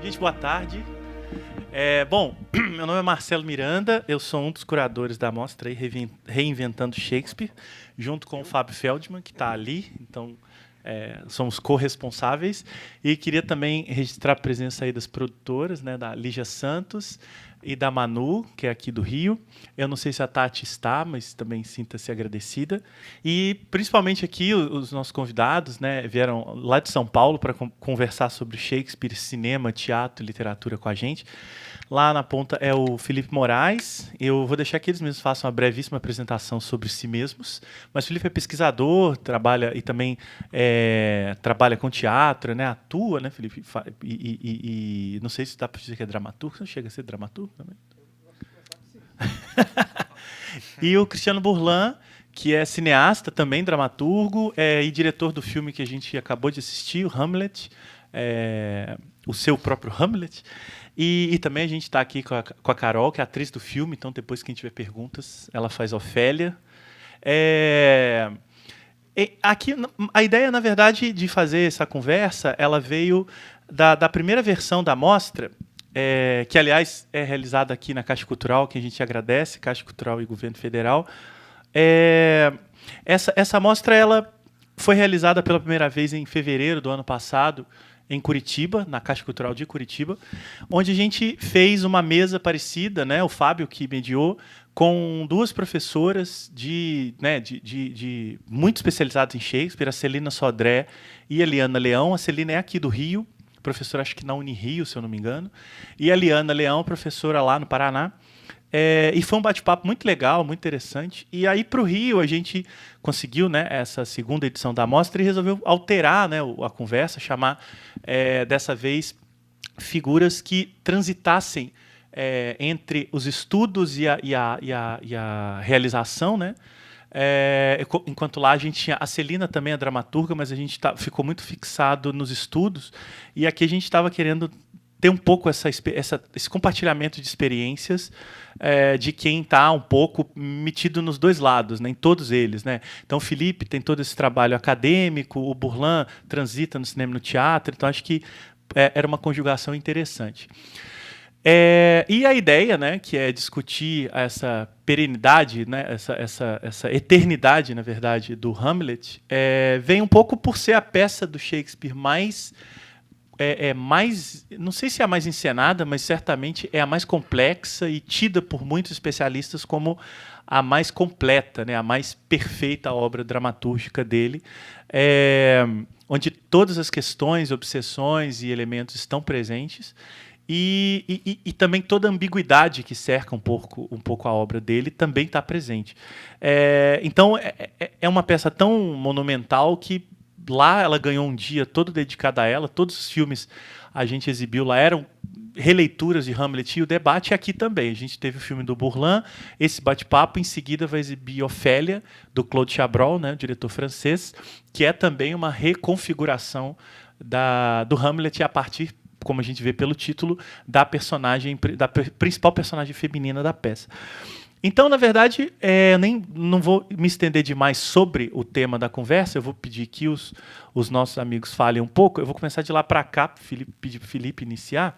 Gente, boa tarde. Bom, meu nome é Marcelo Miranda, eu sou um dos curadores da mostra aí, Reinventando Shakespeare, junto com o Fábio Feldman, que está ali. Então, somos corresponsáveis. E queria também registrar a presença aí das produtoras, né, da Lígia Santos e da Manu, que é aqui do Rio. Eu não sei se a Tati está, mas também sinta-se agradecida. E, principalmente aqui, os nossos convidados, né, vieram lá de São Paulo para conversar sobre Shakespeare, cinema, teatro e literatura com a gente. Lá na ponta é o Felipe Moraes. Eu vou deixar que eles mesmos façam uma brevíssima apresentação sobre si mesmos. Mas o Felipe é pesquisador, trabalha e também trabalha com teatro, né? Atua, né, Felipe? E não sei se dá para dizer que é dramaturgo. Você não chega a ser dramaturgo também? E o Cristiano Burlan, que é cineasta, também dramaturgo, e diretor do filme que a gente acabou de assistir, o Hamlet, o seu próprio Hamlet. E também a gente está aqui com a Carol, que é a atriz do filme, então depois que a gente tiver perguntas, ela faz Ofélia. Aqui, a ideia, na verdade, de fazer essa conversa, ela veio da primeira versão da mostra, que, aliás, é realizada aqui na Caixa Cultural, que a gente agradece, Caixa Cultural e Governo Federal. Essa mostra ela foi realizada pela primeira vez em fevereiro do ano passado, em Curitiba, na Caixa Cultural de Curitiba, onde a gente fez uma mesa parecida, né, o Fábio que mediou, com duas professoras muito especializadas em Shakespeare, a Celina Sodré e a Liana Leão. A Celina é aqui do Rio, professora acho que na Unirio, se eu não me engano, e a Liana Leão, professora lá no Paraná. E foi um bate-papo muito legal, muito interessante. E aí, para o Rio, a gente conseguiu, né, essa segunda edição da mostra e resolveu alterar, né, a conversa, chamar, dessa vez, figuras que transitassem entre os estudos e a realização, né? Enquanto lá a gente tinha... A Celina também é dramaturga, mas a gente ficou muito fixado nos estudos. E aqui a gente estava querendo ter um pouco esse compartilhamento de experiências de quem está um pouco metido nos dois lados, né, em todos eles, né? Então o Felipe tem todo esse trabalho acadêmico, o Burlan transita no cinema e no teatro, então acho que era uma conjugação interessante. E a ideia, né, que é discutir essa perenidade, né, essa eternidade, na verdade, do Hamlet, vem um pouco por ser a peça do Shakespeare mais, não sei se é a mais encenada, mas certamente é a mais complexa e tida por muitos especialistas como a mais completa, né, a mais perfeita obra dramatúrgica dele, onde todas as questões, obsessões e elementos estão presentes. E também toda a ambiguidade que cerca um pouco a obra dele também está presente. Então, é uma peça tão monumental que lá ela ganhou um dia todo dedicado a ela. Todos os filmes a gente exibiu lá eram releituras de Hamlet, e o debate aqui também. A gente teve o filme do Burlan, esse bate-papo, em seguida vai exibir Ofélia, do Claude Chabrol, né, o diretor francês, que é também uma reconfiguração do Hamlet a partir, como a gente vê pelo título, da principal personagem feminina da peça. Então, na verdade, não vou me estender demais sobre o tema da conversa, eu vou pedir que os nossos amigos falem um pouco. Eu vou começar de lá para cá, pedir para o Felipe iniciar.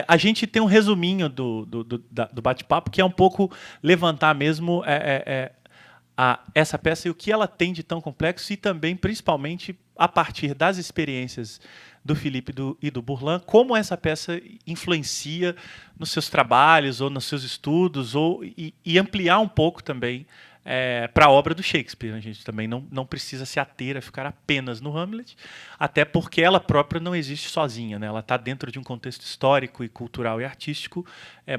A gente tem um resuminho do bate-papo, que é um pouco levantar mesmo essa peça e o que ela tem de tão complexo, e também, principalmente, a partir das experiências do Felipe e do Burlan, como essa peça influencia nos seus trabalhos ou nos seus estudos, e ampliar um pouco também para a obra do Shakespeare. A gente também não precisa se ater a ficar apenas no Hamlet, até porque ela própria não existe sozinha, né? Ela está dentro de um contexto histórico e cultural e artístico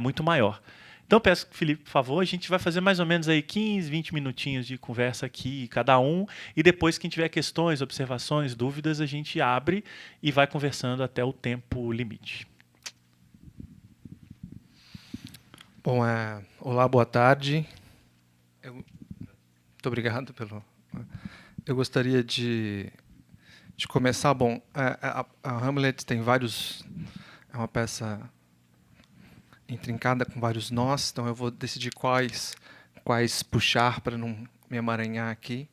muito maior. Então, peço, Felipe, por favor, a gente vai fazer mais ou menos aí 15, 20 minutinhos de conversa aqui, cada um, e depois, quem tiver questões, observações, dúvidas, a gente abre e vai conversando até o tempo limite. Bom, olá, boa tarde. Muito obrigado pelo... Eu gostaria de começar. Bom, a Hamlet tem vários... É uma peça intrincada com vários nós, então eu vou decidir quais puxar para não me emaranhar aqui.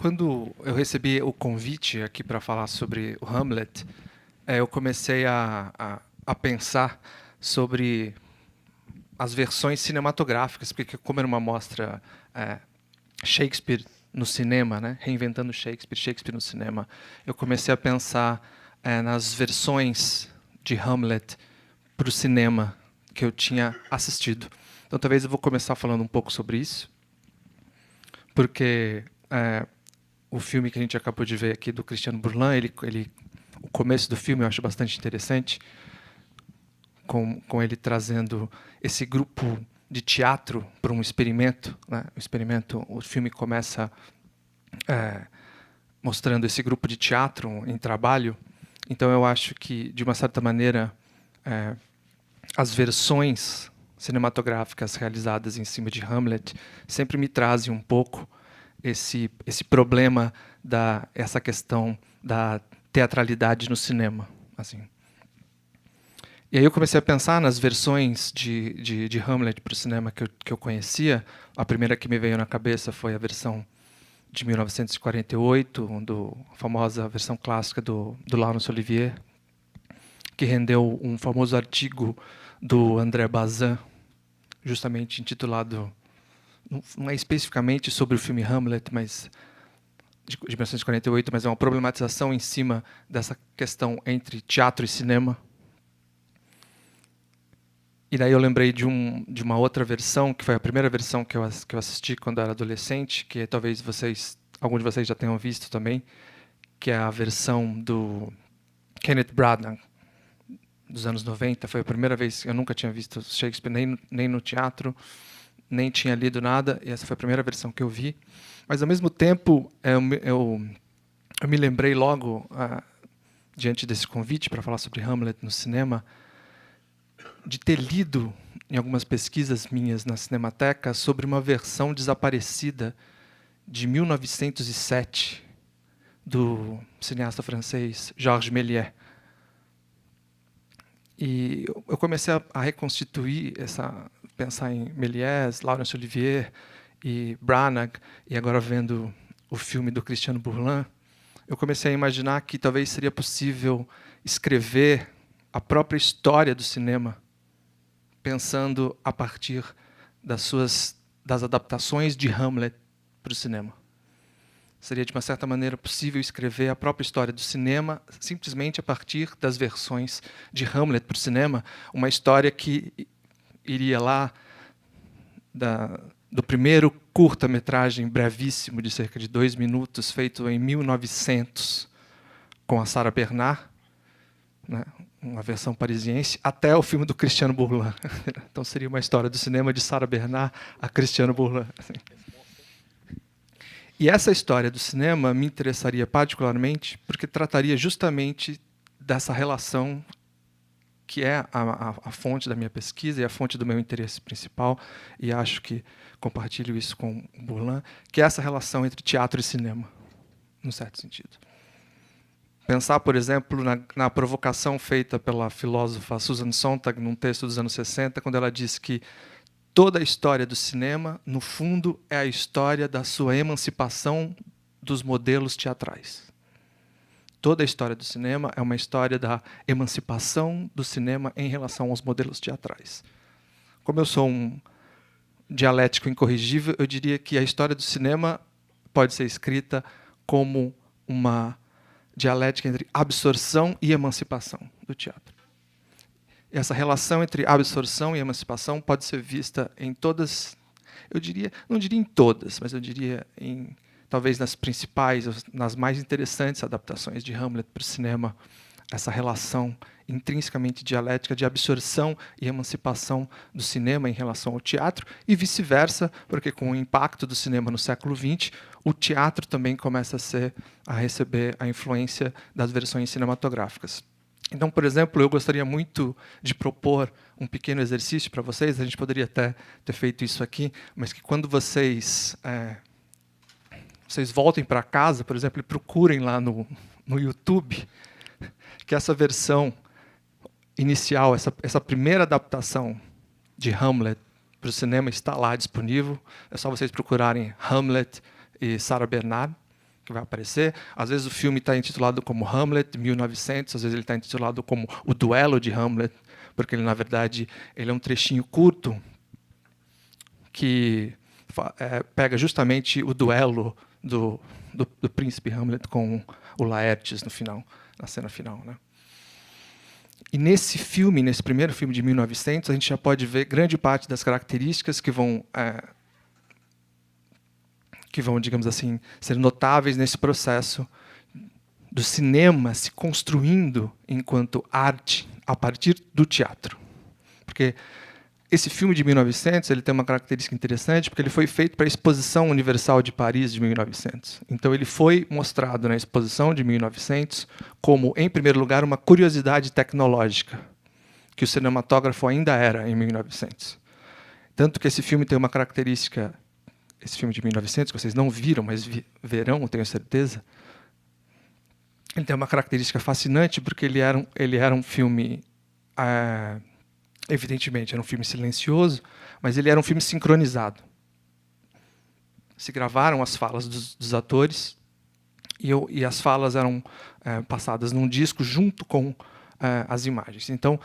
Quando eu recebi o convite aqui para falar sobre o Hamlet, eu comecei a pensar sobre as versões cinematográficas, porque como era uma mostra Shakespeare no cinema, né, reinventando Shakespeare no cinema, eu comecei a pensar nas versões de Hamlet para o cinema que eu tinha assistido. Então, talvez eu vou começar falando um pouco sobre isso, porque o filme que a gente acabou de ver aqui do Cristiano Burlan, o começo do filme eu acho bastante interessante, com ele trazendo esse grupo de teatro para um experimento, né? O filme começa mostrando esse grupo de teatro em trabalho. Então eu acho que, de uma certa maneira, as versões cinematográficas realizadas em cima de Hamlet sempre me trazem um pouco esse problema essa questão da teatralidade no cinema, assim. E aí eu comecei a pensar nas versões de Hamlet para o cinema que eu conhecia. A primeira que me veio na cabeça foi a versão de 1948, a famosa versão clássica do Laurence Olivier, que rendeu um famoso artigo do André Bazin, justamente intitulado, não é especificamente sobre o filme Hamlet, mas de 1948, mas é uma problematização em cima dessa questão entre teatro e cinema. E daí eu lembrei de uma outra versão, que foi a primeira versão que eu assisti quando era adolescente, que talvez alguns de vocês já tenham visto também, que é a versão do Kenneth Branagh, dos anos 90. Foi a primeira vez, eu nunca tinha visto Shakespeare nem no teatro, nem tinha lido nada, e essa foi a primeira versão que eu vi. Mas, ao mesmo tempo, eu me lembrei logo, diante desse convite para falar sobre Hamlet no cinema, de ter lido em algumas pesquisas minhas na Cinemateca sobre uma versão desaparecida de 1907 do cineasta francês Georges Méliès. E eu comecei a reconstituir pensar em Méliès, Laurence Olivier e Branagh, e agora vendo o filme do Cristiano Burlan, eu comecei a imaginar que talvez seria possível escrever a própria história do cinema, pensando a partir das adaptações de Hamlet para o cinema. Seria, de uma certa maneira, possível escrever a própria história do cinema simplesmente a partir das versões de Hamlet para o cinema, uma história que iria lá do primeiro curta-metragem brevíssimo de cerca de 2 minutos, feito em 1900, com a Sarah Bernard, né, uma versão parisiense, até o filme do Cristiano Burlan. Então seria uma história do cinema de Sarah Bernard a Cristiano Burlan. Assim. E essa história do cinema me interessaria particularmente porque trataria justamente dessa relação que é a fonte da minha pesquisa e a fonte do meu interesse principal, e acho que compartilho isso com o Burlan, que é essa relação entre teatro e cinema, num certo sentido. Pensar, por exemplo, na provocação feita pela filósofa Susan Sontag num texto dos anos 60, quando ela diz que toda a história do cinema, no fundo, é a história da sua emancipação dos modelos teatrais. Toda a história do cinema é uma história da emancipação do cinema em relação aos modelos teatrais. Como eu sou um dialético incorrigível, eu diria que a história do cinema pode ser escrita como uma dialética entre absorção e emancipação do teatro. Essa relação entre absorção e emancipação pode ser vista em todas, não diria em todas, mas eu diria talvez nas principais, nas mais interessantes adaptações de Hamlet para o cinema, essa relação intrinsecamente dialética de absorção e emancipação do cinema em relação ao teatro, e vice-versa, porque com o impacto do cinema no século XX, o teatro também começa a receber a influência das versões cinematográficas. Então, por exemplo, eu gostaria muito de propor um pequeno exercício para vocês, a gente poderia até ter feito isso aqui, mas que quando vocês voltem para casa, por exemplo, e procurem lá no YouTube, que essa versão inicial, essa primeira adaptação de Hamlet para o cinema está lá disponível. É só vocês procurarem Hamlet e Sarah Bernard. que vai aparecer. Às vezes o filme está intitulado como Hamlet, 1900, às vezes ele está intitulado como O Duelo de Hamlet, porque ele, na verdade, ele é um trechinho curto que pega justamente o duelo do príncipe Hamlet com o Laertes no final, na cena final, né? E nesse filme, nesse primeiro filme de 1900, a gente já pode ver grande parte das características que vão, digamos assim, ser notáveis nesse processo do cinema se construindo enquanto arte a partir do teatro. Porque esse filme de 1900 ele tem uma característica interessante, porque ele foi feito para a Exposição Universal de Paris de 1900. Então, ele foi mostrado na Exposição de 1900 como, em primeiro lugar, uma curiosidade tecnológica, que o cinematógrafo ainda era em 1900. Tanto que esse filme tem uma característica, esse filme de 1900, que vocês não viram, mas verão, eu tenho certeza, ele tem uma característica fascinante, porque ele era um filme... evidentemente, era um filme silencioso, mas ele era um filme sincronizado. Se gravaram as falas dos atores e as falas eram passadas num disco junto com as imagens. Então,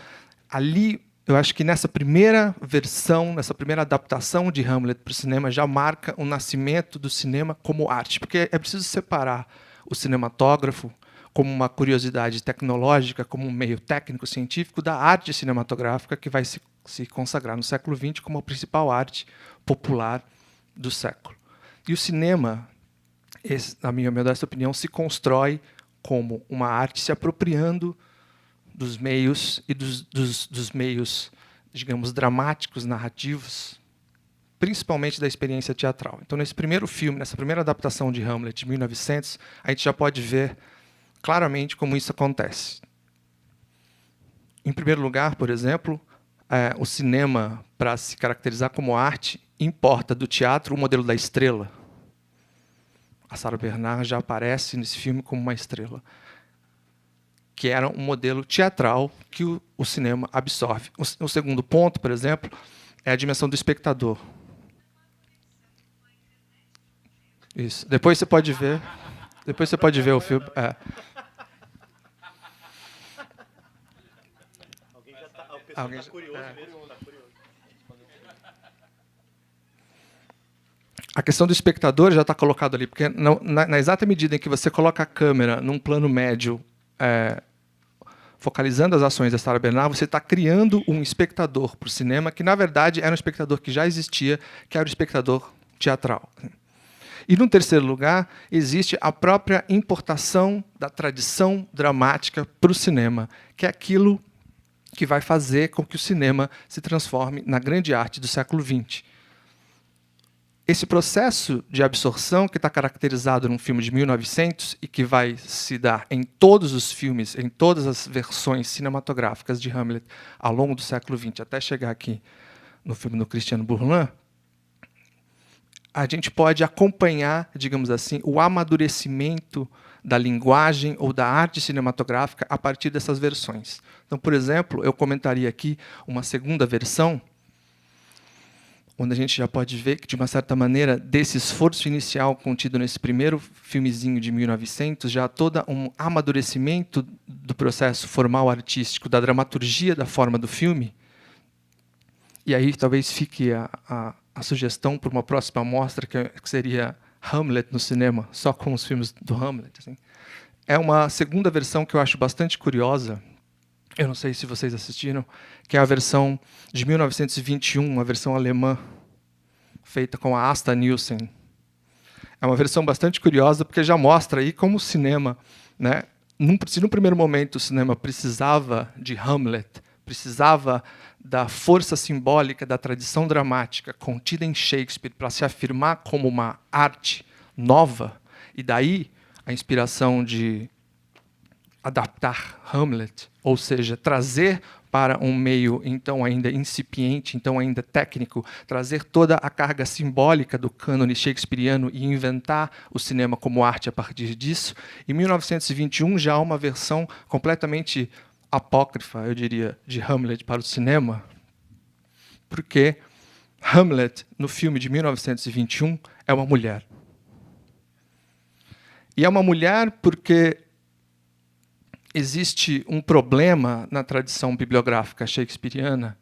ali, eu acho que nessa primeira versão, nessa primeira adaptação de Hamlet para o cinema, já marca o nascimento do cinema como arte, porque é preciso separar o cinematógrafo como uma curiosidade tecnológica, como um meio técnico-científico, da arte cinematográfica que vai se consagrar no século XX como a principal arte popular do século. E o cinema, na minha modesta opinião, se constrói como uma arte se apropriando dos meios e dos meios, digamos, dramáticos, narrativos, principalmente da experiência teatral. Então, nesse primeiro filme, nessa primeira adaptação de Hamlet, de 1900, a gente já pode ver claramente como isso acontece. Em primeiro lugar, por exemplo, o cinema, para se caracterizar como arte, importa do teatro o modelo da estrela. A Sarah Bernhardt já aparece nesse filme como uma estrela, que era um modelo teatral que o cinema absorve. O segundo ponto, por exemplo, é a dimensão do espectador. Isso. Depois você pode ver o filme. Alguém está curioso mesmo. A questão do espectador já está colocado ali, porque na exata medida em que você coloca a câmera num plano médio, focalizando as ações da Sarah Bernhardt, você está criando um espectador para o cinema que, na verdade, era um espectador que já existia, que era o espectador teatral. E, no terceiro lugar, existe a própria importação da tradição dramática para o cinema, que é aquilo que vai fazer com que o cinema se transforme na grande arte do século XX. Esse processo de absorção que está caracterizado num filme de 1900 e que vai se dar em todos os filmes, em todas as versões cinematográficas de Hamlet ao longo do século XX, até chegar aqui no filme do Christian Bourlain, a gente pode acompanhar, digamos assim, o amadurecimento da linguagem ou da arte cinematográfica a partir dessas versões. Então, por exemplo, eu comentaria aqui uma segunda versão, onde a gente já pode ver que, de uma certa maneira, desse esforço inicial contido nesse primeiro filmezinho de 1900, já há todo um amadurecimento do processo formal artístico, da dramaturgia da forma do filme. E aí talvez fique a sugestão para uma próxima mostra, que seria Hamlet no cinema, só com os filmes do Hamlet. Assim. É uma segunda versão que eu acho bastante curiosa, eu não sei se vocês assistiram, que é a versão de 1921, a versão alemã, feita com a Asta Nielsen. É uma versão bastante curiosa, porque já mostra aí como o cinema, né, se no primeiro momento o cinema precisava de Hamlet, precisava da força simbólica da tradição dramática contida em Shakespeare para se afirmar como uma arte nova, e daí a inspiração de adaptar Hamlet, ou seja, trazer para um meio então ainda incipiente, então ainda técnico, trazer toda a carga simbólica do cânone shakespeariano e inventar o cinema como arte a partir disso. Em 1921 já há uma versão completamente apócrifa, eu diria, de Hamlet para o cinema, porque Hamlet, no filme de 1921, é uma mulher. E é uma mulher porque existe um problema na tradição bibliográfica shakespeariana,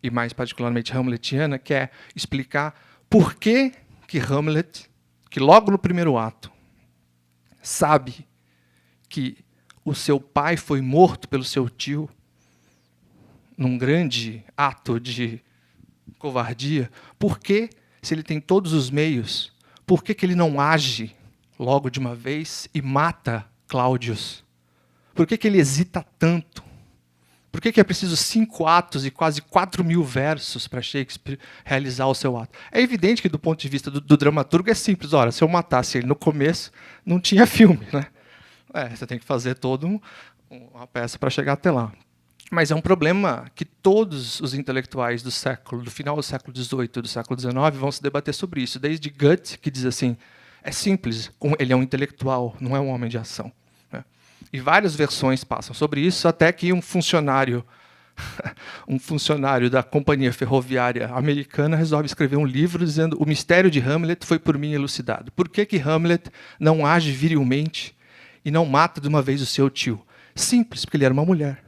e mais particularmente hamletiana, que é explicar por que Hamlet, que logo no primeiro ato, sabe que o seu pai foi morto pelo seu tio, num grande ato de covardia, por que, se ele tem todos os meios, por que ele não age logo de uma vez e mata Cláudius? Por que ele hesita tanto? Por que é preciso 5 atos e quase 4.000 versos para Shakespeare realizar o seu ato? É evidente que, do ponto de vista do dramaturgo, é simples. Ora, se eu matasse ele no começo, não tinha filme, né? Você tem que fazer toda uma peça para chegar até lá. Mas é um problema que todos os intelectuais do final do século XVIII e do século XIX vão se debater sobre isso. Desde Goethe, que diz assim, é simples, ele é um intelectual, não é um homem de ação. E várias versões passam sobre isso, até que um funcionário da companhia ferroviária americana resolve escrever um livro dizendo: o mistério de Hamlet foi por mim elucidado. Por que Hamlet não age virilmente e não mata de uma vez o seu tio? Simples, porque ele era uma mulher.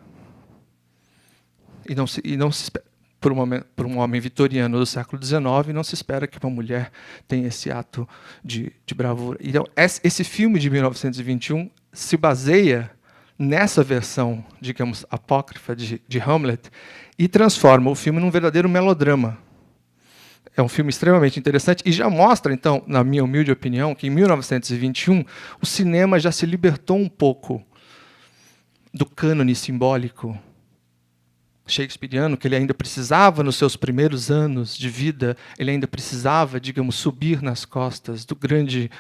E não se espera, por um homem vitoriano do século XIX, não se espera que uma mulher tenha esse ato de bravura. Então, esse filme de 1921 se baseia nessa versão, digamos, apócrifa de Hamlet e transforma o filme num verdadeiro melodrama. É um filme extremamente interessante e já mostra, então, na minha humilde opinião, que em 1921 o cinema já se libertou um pouco do cânone simbólico shakespeariano, que ele ainda precisava, nos seus primeiros anos de vida, ele ainda precisava, digamos, subir nas costas do grande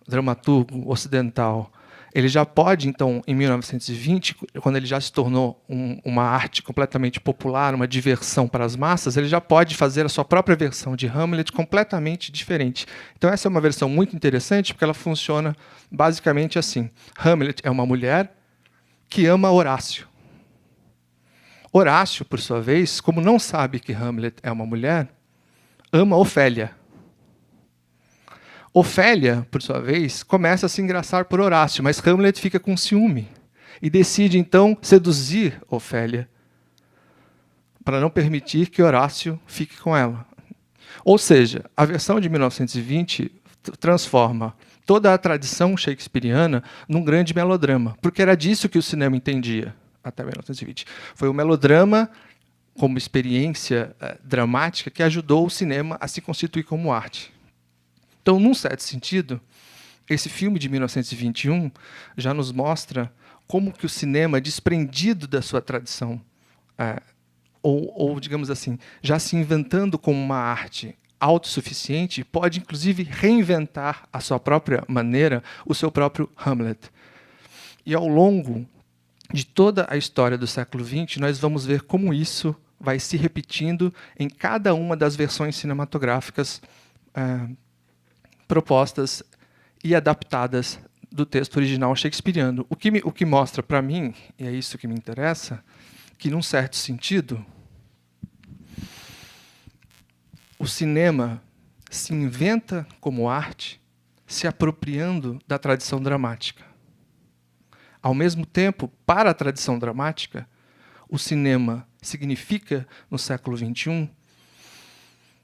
dramaturgo ocidental. Ele já pode, então, em 1920, quando ele já se tornou uma arte completamente popular, uma diversão para as massas, ele já pode fazer a sua própria versão de Hamlet completamente diferente. Então, essa é uma versão muito interessante, porque ela funciona basicamente assim. Hamlet é uma mulher que ama Horácio. Horácio, por sua vez, como não sabe que Hamlet é uma mulher, ama Ofélia. Ofélia, por sua vez, começa a se engraçar por Horácio, mas Hamlet fica com ciúme e decide, então, seduzir Ofélia para não permitir que Horácio fique com ela. Ou seja, a versão de 1920 transforma toda a tradição shakespeariana num grande melodrama, porque era disso que o cinema entendia até 1920. Foi o melodrama como experiência dramática que ajudou o cinema a se constituir como arte. Então, num certo sentido, esse filme de 1921 já nos mostra como que o cinema, desprendido da sua tradição, ou, digamos assim, já se inventando como uma arte autossuficiente, pode, inclusive, reinventar à sua própria maneira o seu próprio Hamlet. E, ao longo de toda a história do século XX, nós vamos ver como isso vai se repetindo em cada uma das versões cinematográficas propostas e adaptadas do texto original shakespeariano. O que mostra para mim, e é isso que me interessa, que, num certo sentido, o cinema se inventa como arte se apropriando da tradição dramática. Ao mesmo tempo, para a tradição dramática, o cinema significa, no século XXI,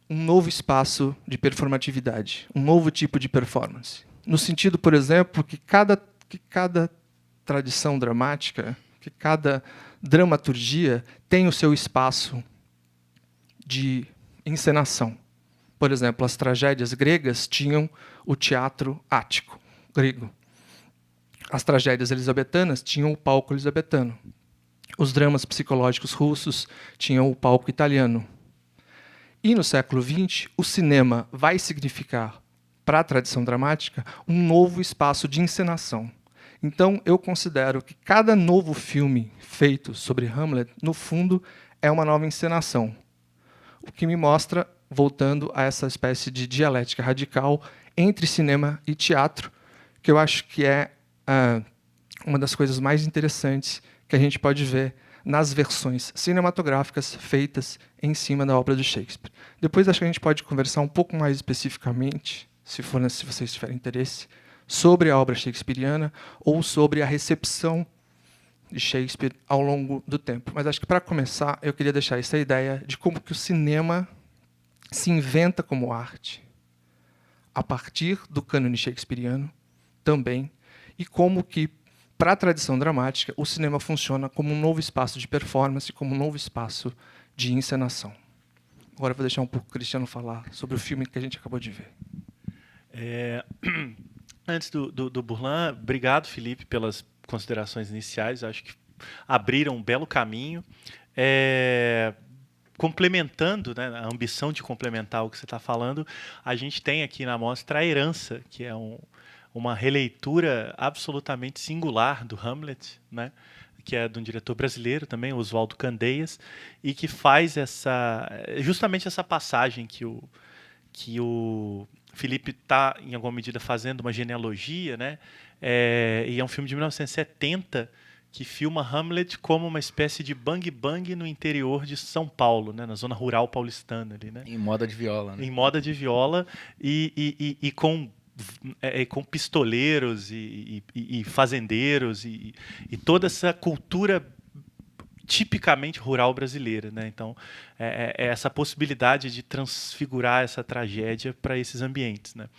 um novo espaço de performatividade, um novo tipo de performance. No sentido, por exemplo, que cada tradição dramática, que cada dramaturgia tem o seu espaço de encenação. Por exemplo, as tragédias gregas tinham o teatro ático, grego. As tragédias elisabetanas tinham o palco elisabetano. Os dramas psicológicos russos tinham o palco italiano. E, no século XX, o cinema vai significar, para a tradição dramática, um novo espaço de encenação. Então, eu considero que cada novo filme feito sobre Hamlet, no fundo, é uma nova encenação. O que me mostra, voltando a essa espécie de dialética radical entre cinema e teatro, que eu acho que é uma das coisas mais interessantes que a gente pode ver nas versões cinematográficas feitas em cima da obra de Shakespeare. Depois acho que a gente pode conversar um pouco mais especificamente, se vocês tiverem interesse, sobre a obra shakespeariana ou sobre a recepção de Shakespeare ao longo do tempo. Mas acho que, para começar, eu queria deixar essa ideia de como que o cinema se inventa como arte a partir do cânone shakespeariano também, e como que, para a tradição dramática, o cinema funciona como um novo espaço de performance, como um novo espaço de encenação. Agora eu vou deixar um pouco o Cristiano falar sobre o filme que a gente acabou de ver. Antes do Burlan, obrigado, Felipe, pelas considerações iniciais. Acho que abriram um belo caminho. Complementando, né, a ambição de complementar o que você está falando, a gente tem aqui na mostra A Herança, que é uma releitura absolutamente singular do Hamlet, né, que é de um diretor brasileiro também, Oswaldo Candeias, e que faz justamente essa passagem que o Felipe está, em alguma medida, fazendo uma genealogia, né, e é um filme de 1970 que filma Hamlet como uma espécie de bang-bang no interior de São Paulo, né, na zona rural paulistana. Ali, né? Em moda de viola. Né? Em moda de viola e com pistoleiros e fazendeiros e toda essa cultura tipicamente rural brasileira. Né? Então, essa possibilidade de transfigurar essa tragédia para esses ambientes. Né?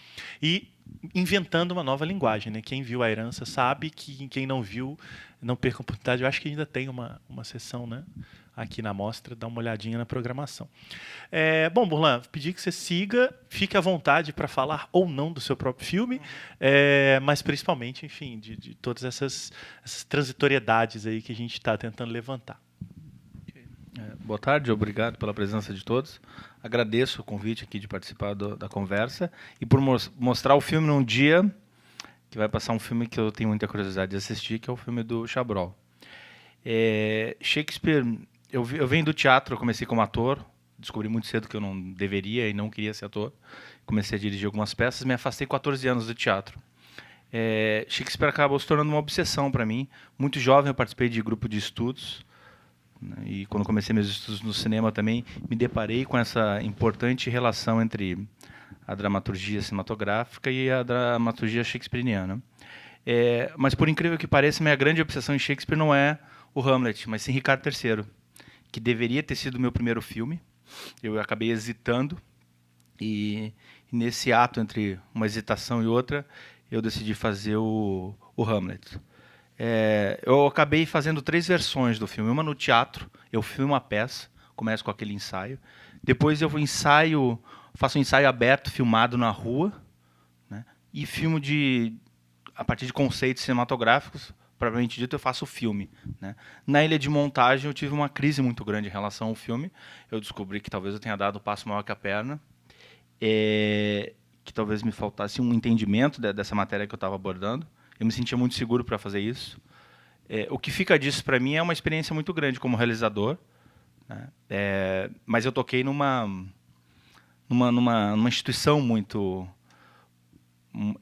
E inventando uma nova linguagem. Né? Quem viu A Herança sabe que quem não viu, não perca a oportunidade. Eu acho que ainda tem uma sessão, né, aqui na mostra, dá uma olhadinha na programação. Bom, Burlan, pedir que você siga, fique à vontade para falar ou não do seu próprio filme, mas principalmente, enfim, de todas essas transitoriedades aí que a gente está tentando levantar. Boa tarde, obrigado pela presença de todos. Agradeço o convite aqui de participar da conversa e por mostrar o filme num dia que vai passar um filme que eu tenho muita curiosidade de assistir, que é o filme do Chabrol. Shakespeare, eu venho do teatro, eu comecei como ator, descobri muito cedo que eu não deveria e não queria ser ator. Comecei a dirigir algumas peças, me afastei 14 anos do teatro. Shakespeare acabou se tornando uma obsessão para mim. Muito jovem eu participei de grupo de estudos, né, e quando comecei meus estudos no cinema também me deparei com essa importante relação entre a dramaturgia cinematográfica e a dramaturgia shakespeariana. Mas, por incrível que pareça, minha grande obsessão em Shakespeare não é o Hamlet, mas sim Ricardo III, que deveria ter sido o meu primeiro filme. Eu acabei hesitando, e nesse ato entre uma hesitação e outra, eu decidi fazer o Hamlet. Eu acabei fazendo 3 versões do filme. Uma no teatro, eu filmo a peça, começo com aquele ensaio. Depois eu faço um ensaio aberto, filmado na rua, né? E filmo a partir de conceitos cinematográficos, propriamente dito, eu faço o filme. Né? Na ilha de montagem, eu tive uma crise muito grande em relação ao filme. Eu descobri que talvez eu tenha dado um passo maior que a perna, que talvez me faltasse um entendimento dessa matéria que eu estava abordando. Eu me sentia muito seguro para fazer isso. O que fica disso para mim é uma experiência muito grande como realizador, né? Mas eu toquei numa instituição muito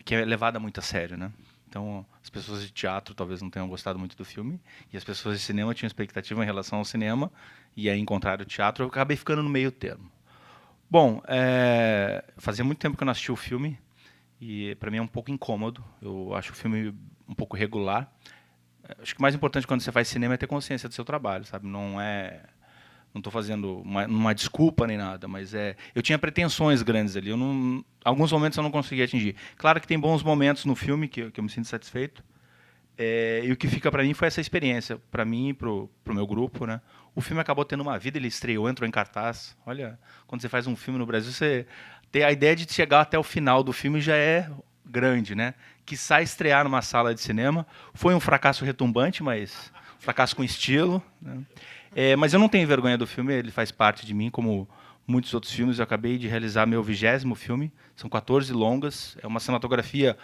que é levada muito a sério, né? Então, as pessoas de teatro talvez não tenham gostado muito do filme, e as pessoas de cinema tinham expectativa em relação ao cinema, e aí encontraram o teatro. Eu acabei ficando no meio termo. Bom, fazia muito tempo que eu não assisti o filme, e para mim é um pouco incômodo. Eu acho o filme um pouco regular. Acho que o mais importante quando você faz cinema é ter consciência do seu trabalho, sabe? Não estou fazendo uma desculpa nem nada, mas eu tinha pretensões grandes ali. Alguns momentos eu não consegui atingir. Claro que tem bons momentos no filme que eu me sinto satisfeito. E o que fica para mim foi essa experiência, para mim e para o meu grupo, né? O filme acabou tendo uma vida, ele estreou, entrou em cartaz. Olha, quando você faz um filme no Brasil, você tem a ideia de chegar até o final do filme já é grande, né? Quiçá estrear numa sala de cinema. Foi um fracasso retumbante, mas um fracasso com estilo, né? Mas eu não tenho vergonha do filme, ele faz parte de mim, como muitos outros filmes. Eu acabei de realizar meu 20º filme, são 14 longas, é uma cinematografia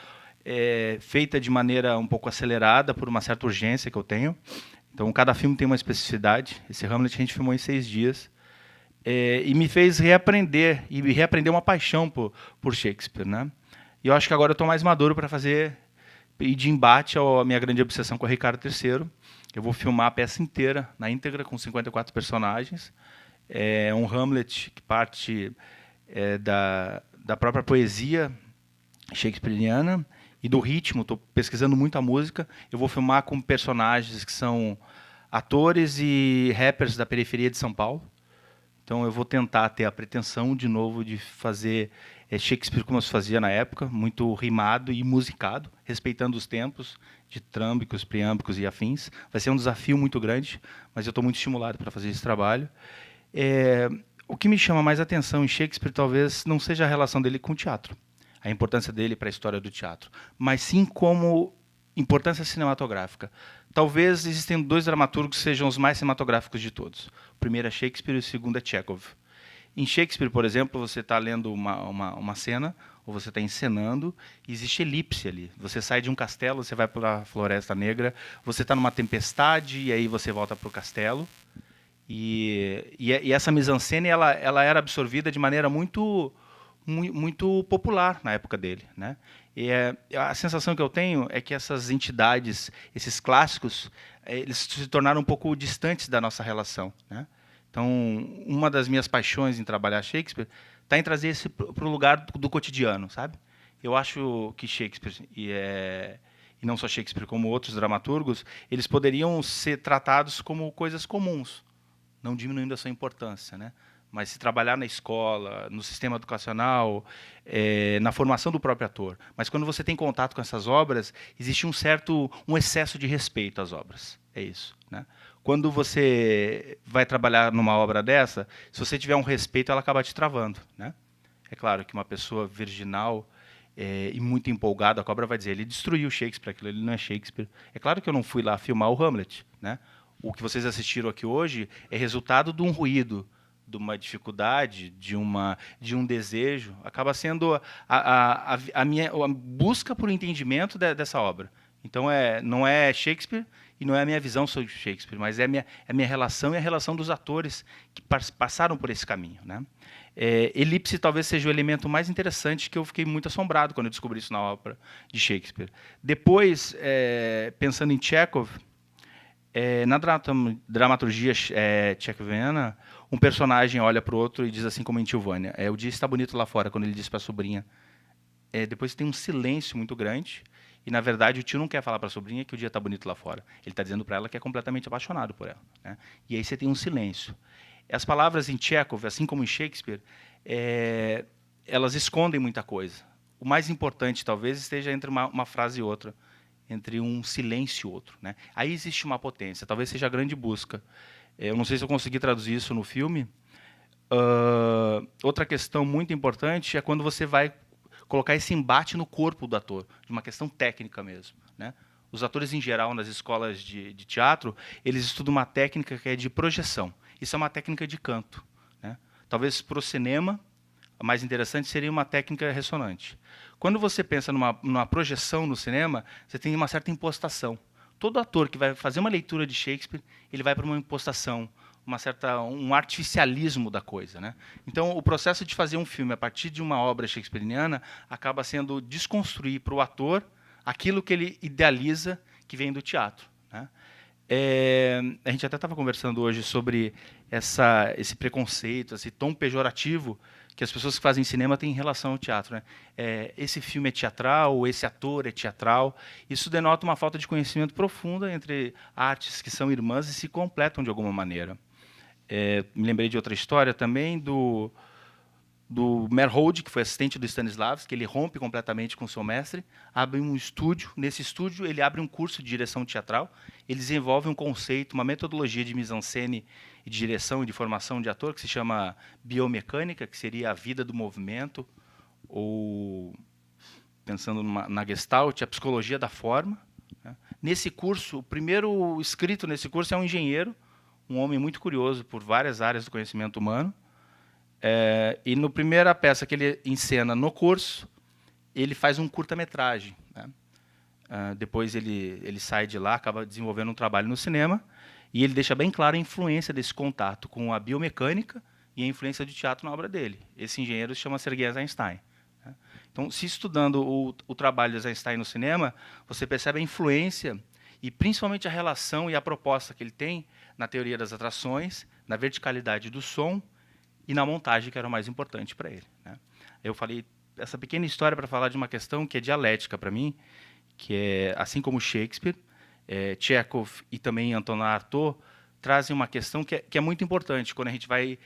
feita de maneira um pouco acelerada, por uma certa urgência que eu tenho. Então, cada filme tem uma especificidade. Esse Hamlet a gente filmou em 6 dias. E me fez reaprender uma paixão por Shakespeare, né? E eu acho que agora eu estou mais maduro para ir de embate à minha grande obsessão com o Ricardo III. Eu vou filmar a peça inteira, na íntegra, com 54 personagens. É um Hamlet que parte da própria poesia shakespeariana e do ritmo. Estou pesquisando muito a música. Eu vou filmar com personagens que são atores e rappers da periferia de São Paulo. Então eu vou tentar ter a pretensão de novo de fazer Shakespeare como se fazia na época, muito rimado e musicado, respeitando os tempos de trâmbicos, preâmbicos e afins. Vai ser um desafio muito grande, mas eu estou muito estimulado para fazer esse trabalho. O que me chama mais atenção em Shakespeare talvez não seja a relação dele com o teatro, a importância dele para a história do teatro, mas sim como importância cinematográfica. Talvez existem 2 dramaturgos que sejam os mais cinematográficos de todos. O primeiro é Shakespeare e o segundo é Chekhov. Em Shakespeare, por exemplo, você está lendo uma cena, ou você está encenando, e existe elipse ali. Você sai de um castelo, você vai para a Floresta Negra, você está numa tempestade, e aí você volta para o castelo. E essa mise-en-scène ela era absorvida de maneira muito popular na época dele, né? E a sensação que eu tenho é que essas entidades, esses clássicos, eles se tornaram um pouco distantes da nossa relação, né? Então, uma das minhas paixões em trabalhar Shakespeare está em trazer isso para o lugar do cotidiano, sabe? Eu acho que Shakespeare e não só Shakespeare, como outros dramaturgos, eles poderiam ser tratados como coisas comuns, não diminuindo a sua importância, né? Mas se trabalhar na escola, no sistema educacional, na formação do próprio ator. Mas quando você tem contato com essas obras, existe um excesso de respeito às obras. É isso, né? Quando você vai trabalhar numa obra dessa, se você tiver um respeito, ela acaba te travando, né? É claro que uma pessoa virginal e muito empolgada, a cobra vai dizer, ele destruiu Shakespeare, aquilo ele não é Shakespeare. É claro que eu não fui lá filmar o Hamlet, né? O que vocês assistiram aqui hoje é resultado de um ruído, de uma dificuldade, de um desejo, acaba sendo a minha busca por entendimento dessa obra. Então, não é Shakespeare e não é a minha visão sobre Shakespeare, mas é a minha relação e a relação dos atores que passaram por esse caminho, né? Elipse talvez seja o elemento mais interessante, que eu fiquei muito assombrado quando eu descobri isso na obra de Shakespeare. Depois, pensando em Chekhov, na dramaturgia tchecoviana, um personagem olha para o outro e diz assim como em Tilvânia, o dia está bonito lá fora, quando ele diz para a sobrinha. Depois tem um silêncio muito grande, e, na verdade, o tio não quer falar para a sobrinha que o dia está bonito lá fora. Ele está dizendo para ela que é completamente apaixonado por ela, né? E aí você tem um silêncio. As palavras em Chekhov, assim como em Shakespeare, elas escondem muita coisa. O mais importante, talvez, esteja entre uma frase e outra, entre um silêncio e outro, né? Aí existe uma potência, talvez seja a grande busca. Eu não sei se eu consegui traduzir isso no filme. Outra questão muito importante é quando você vai colocar esse embate no corpo do ator, de uma questão técnica mesmo, né? Os atores, em geral, nas escolas de teatro, eles estudam uma técnica que é de projeção. Isso é uma técnica de canto, né? Talvez para o cinema, a mais interessante seria uma técnica ressonante. Quando você pensa numa projeção no cinema, você tem uma certa impostação. Todo ator que vai fazer uma leitura de Shakespeare, ele vai para uma impostação, um artificialismo da coisa, né? Então, o processo de fazer um filme a partir de uma obra shakespeariana acaba sendo desconstruir para o ator aquilo que ele idealiza que vem do teatro, né? A gente até estava conversando hoje sobre esse preconceito, esse tom pejorativo que as pessoas que fazem cinema têm em relação ao teatro, né? Esse filme é teatral, esse ator é teatral. Isso denota uma falta de conhecimento profunda entre artes que são irmãs e se completam de alguma maneira. Me lembrei de outra história também do Meyerhold, que foi assistente do Stanislavski, que ele rompe completamente com o seu mestre, abre um estúdio. Nesse estúdio, ele abre um curso de direção teatral, ele desenvolve um conceito, uma metodologia de mise-en-scène e de direção e de formação de ator, que se chama biomecânica, que seria a vida do movimento, ou, pensando na Gestalt, a psicologia da forma, né? Nesse curso, o primeiro escrito nesse curso é um engenheiro, um homem muito curioso por várias áreas do conhecimento humano. E na primeira peça que ele encena no curso, ele faz um curta-metragem, né? Depois ele sai de lá, acaba desenvolvendo um trabalho no cinema, e ele deixa bem claro a influência desse contato com a biomecânica e a influência do teatro na obra dele. Esse engenheiro se chama Sergei Eisenstein, né? Então, se estudando o trabalho de Eisenstein no cinema, você percebe a influência e principalmente a relação e a proposta que ele tem na teoria das atrações, na verticalidade do som e na montagem, que era o mais importante para ele, né? Eu falei essa pequena história para falar de uma questão que é dialética para mim, que é, assim como Shakespeare, Chekhov e também Antonin Artaud trazem uma questão que é muito importante quando a gente vai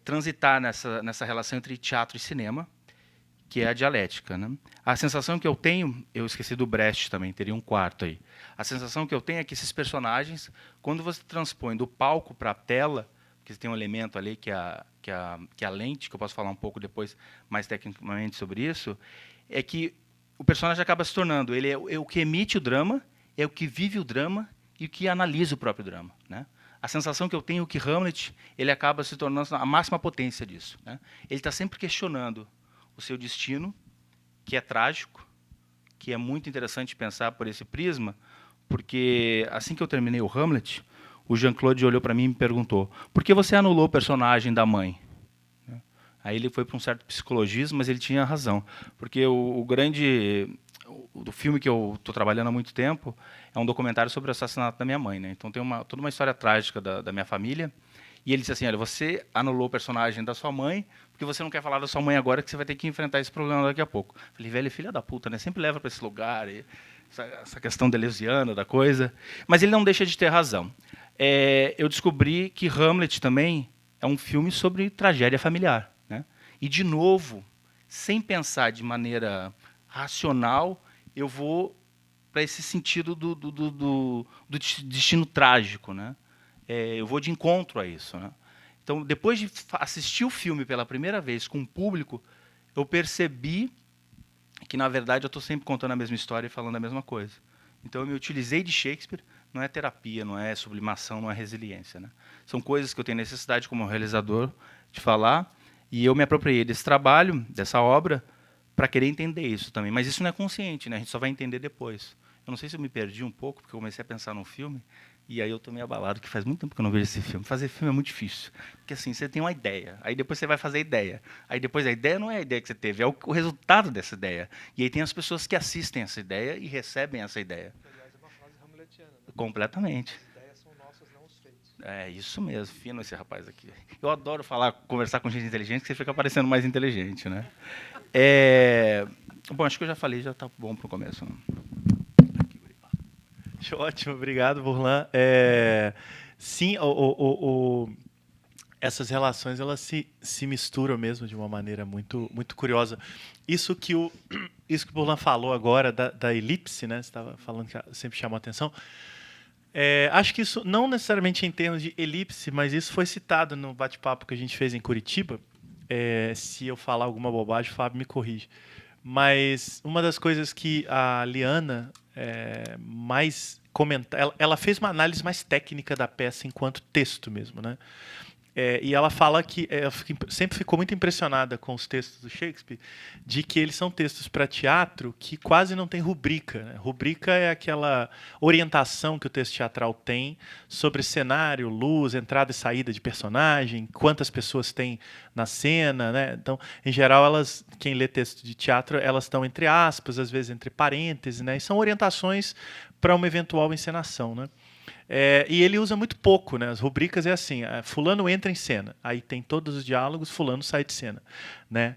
transitar nessa relação entre teatro e cinema, que é a dialética, né? A sensação que eu tenho, eu esqueci do Brecht também, teria um quarto aí. A sensação que eu tenho é que esses personagens, quando você transpõe do palco para a tela, porque você tem um elemento ali que é a lente, que eu posso falar um pouco depois mais tecnicamente sobre isso, é que o personagem acaba se tornando, ele é o que emite o drama, é o que vive o drama e o que analisa o próprio drama, né? A sensação que eu tenho é que Hamlet ele acaba se tornando a máxima potência disso, né? Ele está sempre questionando o seu destino, que é trágico, que é muito interessante pensar por esse prisma, porque assim que eu terminei o Hamlet, o Jean-Claude olhou para mim e me perguntou: por que você anulou o personagem da mãe? Aí ele foi para um certo psicologismo, mas ele tinha razão, porque o filme que eu estou trabalhando há muito tempo é um documentário sobre o assassinato da minha mãe, né? Então tem toda uma história trágica da minha família. E ele disse assim: olha, você anulou o personagem da sua mãe porque você não quer falar da sua mãe agora, que você vai ter que enfrentar esse problema daqui a pouco. Eu falei: velho, filha da puta, né? Sempre leva para esse lugar, essa questão deleuziana da coisa. Mas ele não deixa de ter razão. Eu descobri que Hamlet também é um filme sobre tragédia familiar, né? E, de novo, sem pensar de maneira racional, eu vou para esse sentido do destino trágico, né? Eu vou de encontro a isso, né? Então, depois de assistir o filme pela primeira vez com o público, eu percebi que, na verdade, eu estou sempre contando a mesma história e falando a mesma coisa. Então, eu me utilizei de Shakespeare, não é terapia, não é sublimação, não é resiliência, né? São coisas que eu tenho necessidade, como realizador, de falar, e eu me apropriei desse trabalho, dessa obra, para querer entender isso também. Mas isso não é consciente, né? A gente só vai entender depois. Eu não sei se eu me perdi um pouco, porque eu comecei a pensar num filme, e aí eu estou meio abalado, que faz muito tempo que eu não vejo esse filme. Fazer filme é muito difícil. Porque assim, você tem uma ideia, aí depois você vai fazer a ideia. Aí depois a ideia não é a ideia que você teve, é o resultado dessa ideia. E aí tem as pessoas que assistem essa ideia e recebem essa ideia. Aliás, é uma frase hamletiana, né? Completamente. As ideias são nossas, não os feitos. É isso mesmo, fino esse rapaz aqui. Eu adoro conversar com gente inteligente, que você fica parecendo mais inteligente, né? Bom, acho que eu já falei, já está bom para o começo. Né? Ótimo, obrigado, Burlan. Sim, essas relações elas se misturam mesmo de uma maneira muito, muito curiosa. Isso que o Burlan falou agora da elipse, né? Você estava falando que sempre chamou a atenção. Acho que isso, não necessariamente em termos de elipse, mas isso foi citado no bate-papo que a gente fez em Curitiba. Se eu falar alguma bobagem, o Fábio me corrige. Mas uma das coisas que a Liana mais comenta, ela fez uma análise mais técnica da peça enquanto texto mesmo, né? E ela fala que sempre ficou muito impressionada com os textos do Shakespeare, de que eles são textos para teatro que quase não tem rubrica, né? Rubrica é aquela orientação que o texto teatral tem sobre cenário, luz, entrada e saída de personagem, quantas pessoas tem na cena, né? Então, em geral, quem lê texto de teatro, elas estão entre aspas, às vezes entre parênteses, né? E são orientações para uma eventual encenação, né? E ele usa muito pouco, né? As rubricas é assim: fulano entra em cena, aí tem todos os diálogos, fulano sai de cena, né?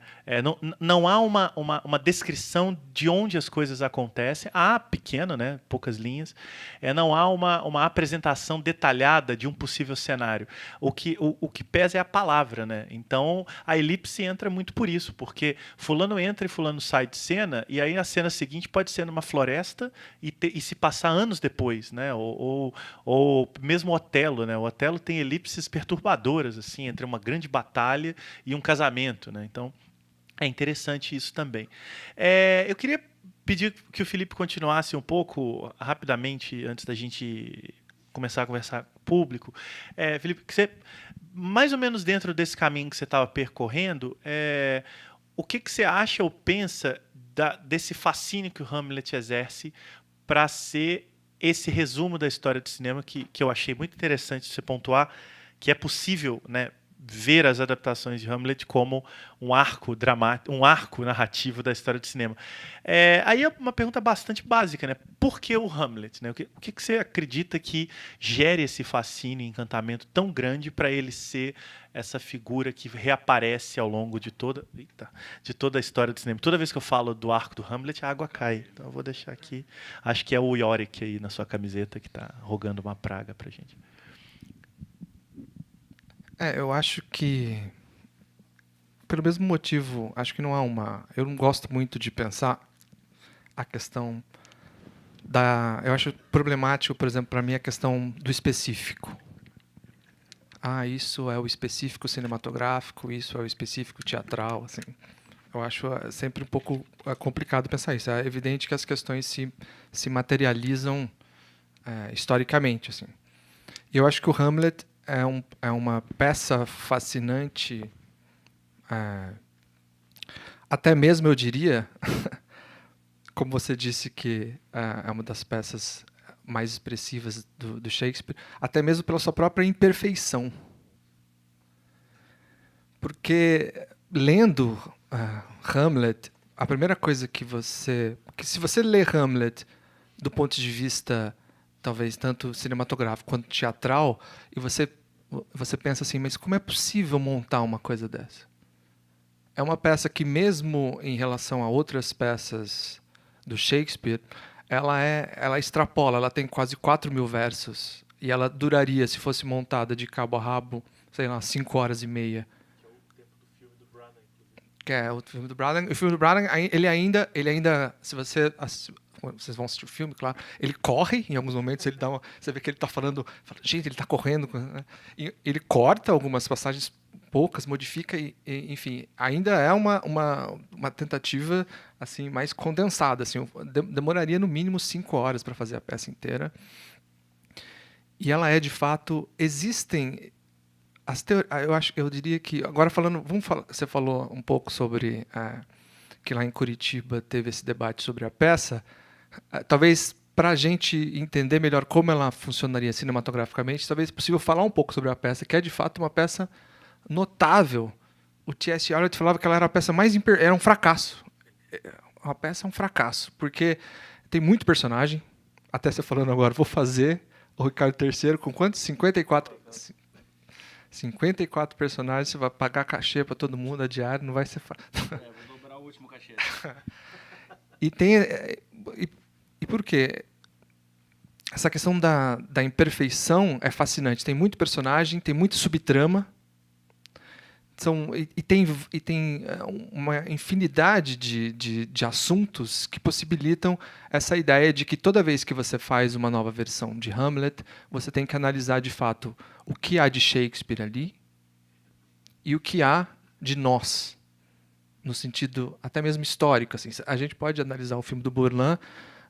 Não há uma descrição de onde as coisas acontecem. Há pequeno, né? Poucas linhas. Não há uma apresentação detalhada de um possível cenário. O que pesa é a palavra, né? Então a elipse entra muito por isso, porque fulano entra e fulano sai de cena, e aí a cena seguinte pode ser numa floresta e se passar anos depois, né? Ou mesmo Otelo, né? O Otelo tem elipses perturbadoras, assim, entre uma grande batalha e um casamento, né? Então, é interessante isso também. Eu queria pedir que o Felipe continuasse um pouco, rapidamente, antes da gente começar a conversar com o público. Felipe, que você, mais ou menos dentro desse caminho que você estava percorrendo, o que você acha ou pensa desse fascínio que o Hamlet exerce para ser esse resumo da história do cinema que eu achei muito interessante você pontuar, que é possível, né, ver as adaptações de Hamlet como um arco dramático, um arco narrativo da história do cinema. Aí é uma pergunta bastante básica, né? Por que o Hamlet? Né? O que você acredita que gere esse fascínio e encantamento tão grande para ele ser essa figura que reaparece ao longo de toda a história do cinema? Toda vez que eu falo do arco do Hamlet, a água cai. Então eu vou deixar aqui. Acho que é o Yorick aí na sua camiseta que está rogando uma praga para gente. Eu acho que, pelo mesmo motivo, acho que não há uma... Eu não gosto muito de pensar a questão da... Eu acho problemático, por exemplo, para mim, a questão do específico. Isso é o específico cinematográfico, isso é o específico teatral, assim. Eu acho sempre um pouco complicado pensar isso. É evidente que as questões se materializam historicamente, assim. E eu acho que o Hamlet é uma peça fascinante, até mesmo eu diria, como você disse que é uma das peças mais expressivas do Shakespeare, até mesmo pela sua própria imperfeição. Porque lendo Hamlet, a primeira coisa que se você lê Hamlet do ponto de vista talvez tanto cinematográfico quanto teatral, e você pensa assim, mas como é possível montar uma coisa dessa? É uma peça que, mesmo em relação a outras peças do Shakespeare, ela extrapola, ela tem quase 4.000 versos, e ela duraria, se fosse montada de cabo a rabo, sei lá, 5 horas e meia. Que é o filme do Browning. O filme do Browning, ele ainda, se vocês vão assistir o filme, claro, ele corre em alguns momentos, você vê que ele está falando, gente, ele está correndo, né? E ele corta algumas passagens, poucas, modifica, enfim, ainda é uma tentativa assim mais condensada, assim, demoraria no mínimo 5 horas para fazer a peça inteira. E ela de fato, existem eu diria que agora você falou um pouco sobre que lá em Curitiba teve esse debate sobre a peça. Talvez para a gente entender melhor como ela funcionaria cinematograficamente, talvez seja possível falar um pouco sobre a peça, que é de fato uma peça notável. O T.S. Eliot falava que ela era a peça era um fracasso. A peça é um fracasso, porque tem muito personagem. Até você falando agora, vou fazer o Ricardo III com quantos? 54 personagens, você vai pagar cachê para todo mundo, a diária, não vai ser fácil. Vou dobrar o último cachê. E por quê? Essa questão da imperfeição é fascinante. Tem muito personagem, tem muito subtrama, tem uma infinidade de assuntos que possibilitam essa ideia de que toda vez que você faz uma nova versão de Hamlet, você tem que analisar de fato o que há de Shakespeare ali e o que há de nós, no sentido até mesmo histórico. Assim. A gente pode analisar o filme do Bourlandt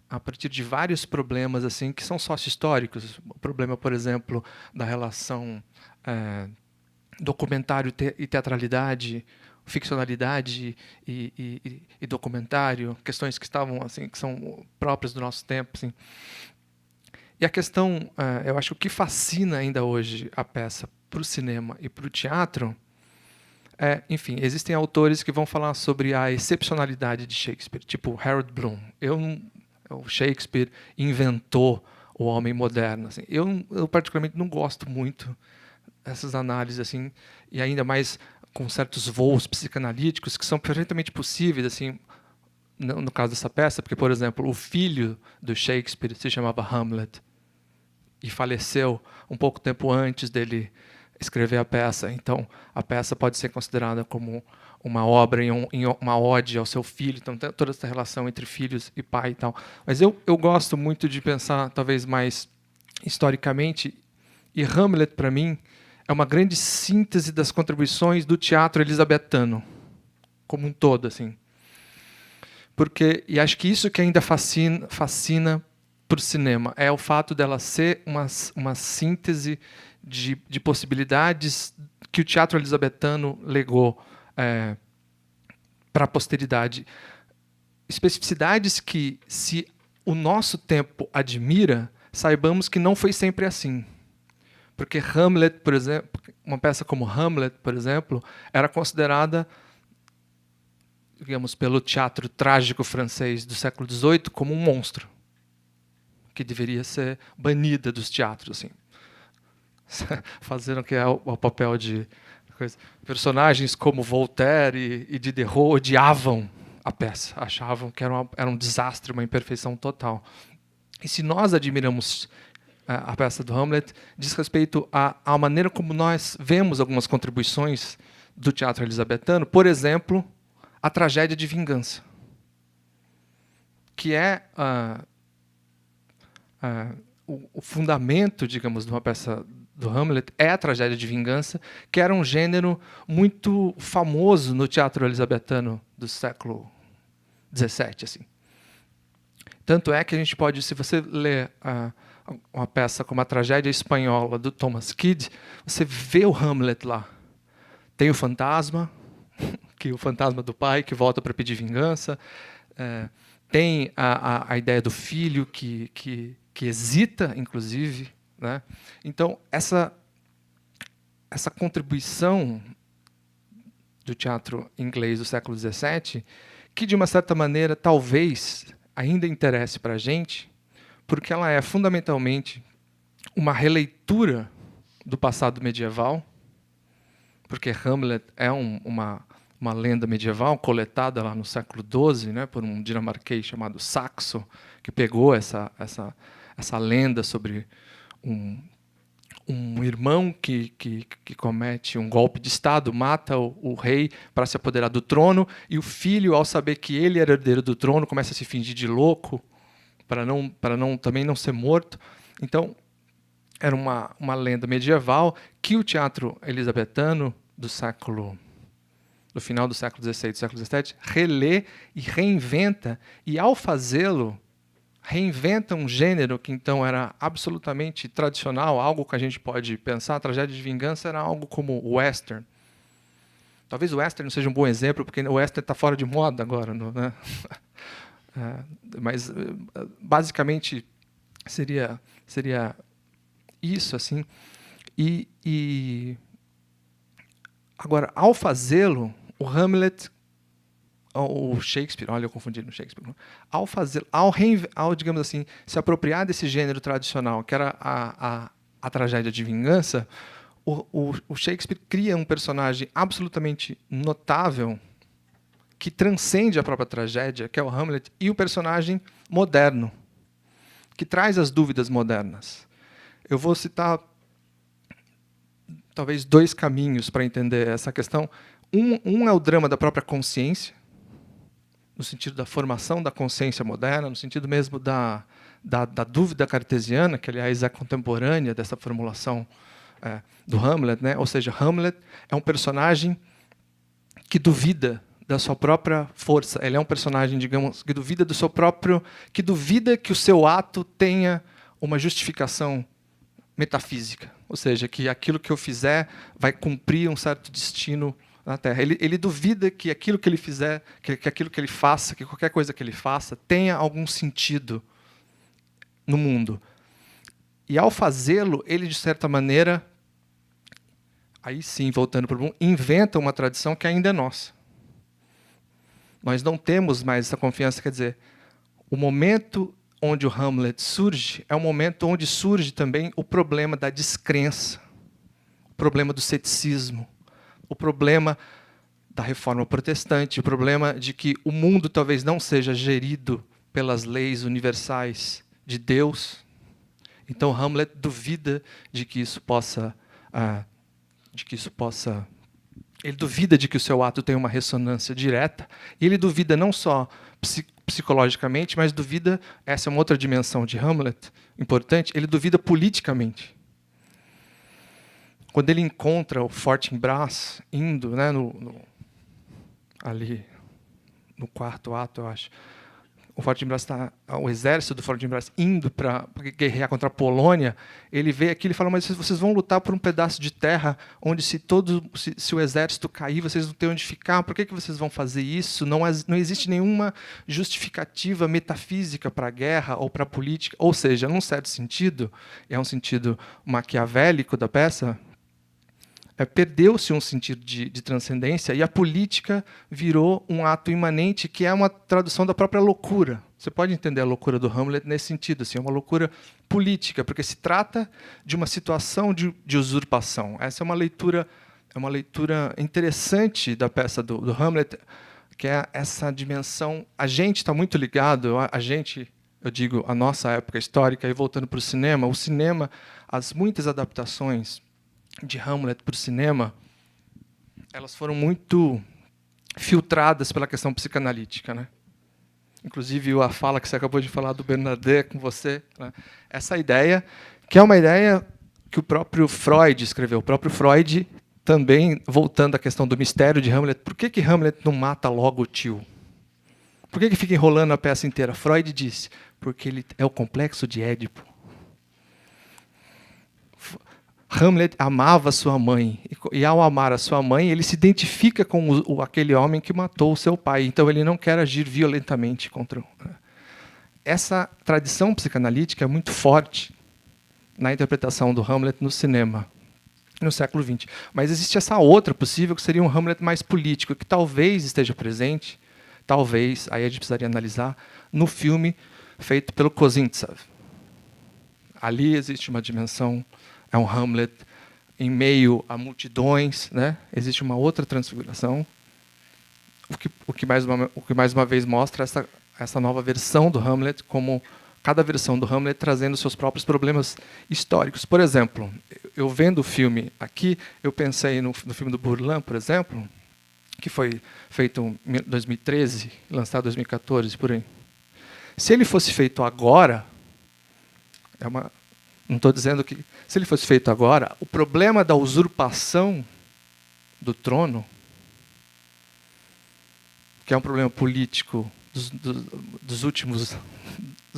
a partir de vários problemas assim que são sócio-históricos. O problema, por exemplo, da relação documentário e teatralidade, ficcionalidade e documentário, questões que estavam assim, que são próprias do nosso tempo, assim. E a questão, eu acho que o que fascina ainda hoje a peça para o cinema e para o teatro enfim, existem autores que vão falar sobre a excepcionalidade de Shakespeare, tipo Harold Bloom. O Shakespeare inventou o homem moderno. Assim. Eu particularmente não gosto muito essas análises, assim, e ainda mais com certos voos psicanalíticos que são perfeitamente possíveis, assim, no caso dessa peça, porque, por exemplo, o filho do Shakespeare se chamava Hamlet e faleceu um pouco tempo antes dele escrever a peça. Então, a peça pode ser considerada como uma obra em uma ode ao seu filho. Então, tem toda essa relação entre filhos e pai e tal. Mas eu gosto muito de pensar, talvez mais historicamente, e Hamlet, para mim, é uma grande síntese das contribuições do teatro elisabetano, como um todo, assim. E acho que isso que ainda fascina para o cinema é o fato dela ser uma síntese de possibilidades que o teatro elisabetano legou para a posteridade. Especificidades que, se o nosso tempo admira, saibamos que não foi sempre assim. Porque Hamlet, por exemplo, uma peça como Hamlet, por exemplo, era considerada, digamos, pelo teatro trágico francês do século XVIII como um monstro, que deveria ser banida dos teatros, assim. Fazendo que é o papel de coisa. Personagens como Voltaire e Diderot odiavam a peça, achavam que era um desastre, uma imperfeição total. E se nós admiramos a peça do Hamlet, diz respeito à maneira como nós vemos algumas contribuições do teatro elizabetano, por exemplo, a tragédia de vingança, que é o fundamento, digamos, de uma peça do Hamlet, é a tragédia de vingança, que era um gênero muito famoso no teatro elizabetano do século XVII. Assim. Tanto é que a gente pode, se você ler uma peça como a Tragédia Espanhola, do Thomas Kyd, você vê o Hamlet lá. Tem o fantasma, o fantasma do pai que volta para pedir vingança, tem a ideia do filho que hesita, inclusive. Né? Então, essa contribuição do teatro inglês do século XVII, que, de uma certa maneira, talvez ainda interesse para a gente, porque ela é, fundamentalmente, uma releitura do passado medieval, porque Hamlet é uma lenda medieval coletada lá no século XII, né, por um dinamarquês chamado Saxo, que pegou essa lenda sobre um irmão que comete um golpe de Estado, mata o rei para se apoderar do trono, e o filho, ao saber que ele era herdeiro do trono, começa a se fingir de louco para também não ser morto. Então, era uma lenda medieval que o teatro elizabetano do final do século XVI, do século XVII, relê e reinventa, e ao fazê-lo, reinventa um gênero que então era absolutamente tradicional, algo que a gente pode pensar. A tragédia de vingança era algo como o western. Talvez o western não seja um bom exemplo, porque o western está fora de moda agora, né? Mas basicamente seria isso, assim. E agora, ao fazê-lo, o Hamlet, o Shakespeare, olha, eu confundi no Shakespeare, ao digamos assim, se apropriar desse gênero tradicional, que era a tragédia de vingança, o Shakespeare cria um personagem absolutamente notável que transcende a própria tragédia, que é o Hamlet, e o personagem moderno, que traz as dúvidas modernas. Eu vou citar talvez 2 caminhos para entender essa questão. Um é o drama da própria consciência, no sentido da formação da consciência moderna, no sentido mesmo da dúvida cartesiana, que, aliás, é contemporânea dessa formulação do Hamlet. Né? Ou seja, Hamlet é um personagem que duvida da sua própria força. Ele é um personagem, digamos, que duvida do seu próprio, que duvida que o seu ato tenha uma justificação metafísica, ou seja, que aquilo que eu fizer vai cumprir um certo destino na Terra. Ele duvida que aquilo que ele fizer, que aquilo que ele faça, que qualquer coisa que ele faça tenha algum sentido no mundo. E ao fazê-lo, ele, de certa maneira, aí sim, voltando para o mundo, inventa uma tradição que ainda é nossa. Nós não temos mais essa confiança, quer dizer, o momento onde o Hamlet surge é um momento onde surge também o problema da descrença, o problema do ceticismo, o problema da reforma protestante, o problema de que o mundo talvez não seja gerido pelas leis universais de Deus. Então Hamlet duvida de que isso possa, ele duvida de que o seu ato tenha uma ressonância direta, e ele duvida não só psicologicamente, mas duvida, essa é uma outra dimensão de Hamlet importante, ele duvida politicamente. Quando ele encontra o Fortinbras indo, né, ali no 4º ato, eu acho, o exército do Fortinbras indo para guerrear contra a Polônia, ele vê aquilo e fala: mas vocês vão lutar por um pedaço de terra onde se o exército cair, vocês não têm onde ficar, por que vocês vão fazer isso? Não existe nenhuma justificativa metafísica para a guerra ou para a política. Ou seja, num certo sentido, é um sentido maquiavélico da peça, perdeu-se um sentido de transcendência e a política virou um ato imanente que é uma tradução da própria loucura. Você pode entender a loucura do Hamlet nesse sentido, assim, é uma loucura política, porque se trata de uma situação de usurpação. Essa é uma leitura interessante da peça do Hamlet, que é essa dimensão. A gente está muito ligado, eu digo, a nossa época histórica, e voltando para o cinema, as muitas adaptações de Hamlet para o cinema, elas foram muito filtradas pela questão psicanalítica, né? Inclusive a fala que você acabou de falar do Bernardet com você, né? Essa ideia, que é uma ideia que o próprio Freud escreveu. O próprio Freud também, voltando à questão do mistério de Hamlet, por que Hamlet não mata logo o tio? Por que fica enrolando a peça inteira? Freud disse, porque ele é o complexo de Édipo. Hamlet amava sua mãe, e ao amar a sua mãe, ele se identifica com aquele homem que matou o seu pai, então ele não quer agir violentamente contra. Essa tradição psicanalítica é muito forte na interpretação do Hamlet no cinema, no século XX. Mas existe essa outra possível, que seria um Hamlet mais político, que talvez esteja presente, talvez, aí a gente precisaria analisar, no filme feito pelo Kozintsev. Ali existe uma dimensão. É um Hamlet em meio a multidões, né? Existe uma outra transfiguração, o que mais uma vez mostra essa nova versão do Hamlet, como cada versão do Hamlet trazendo seus próprios problemas históricos. Por exemplo, eu vendo o filme aqui, eu pensei no filme do Bourlan, por exemplo, que foi feito em 2013, lançado em 2014, por aí. Se ele fosse feito agora, não estou dizendo que... Se ele fosse feito agora, o problema da usurpação do trono, que é um problema político dos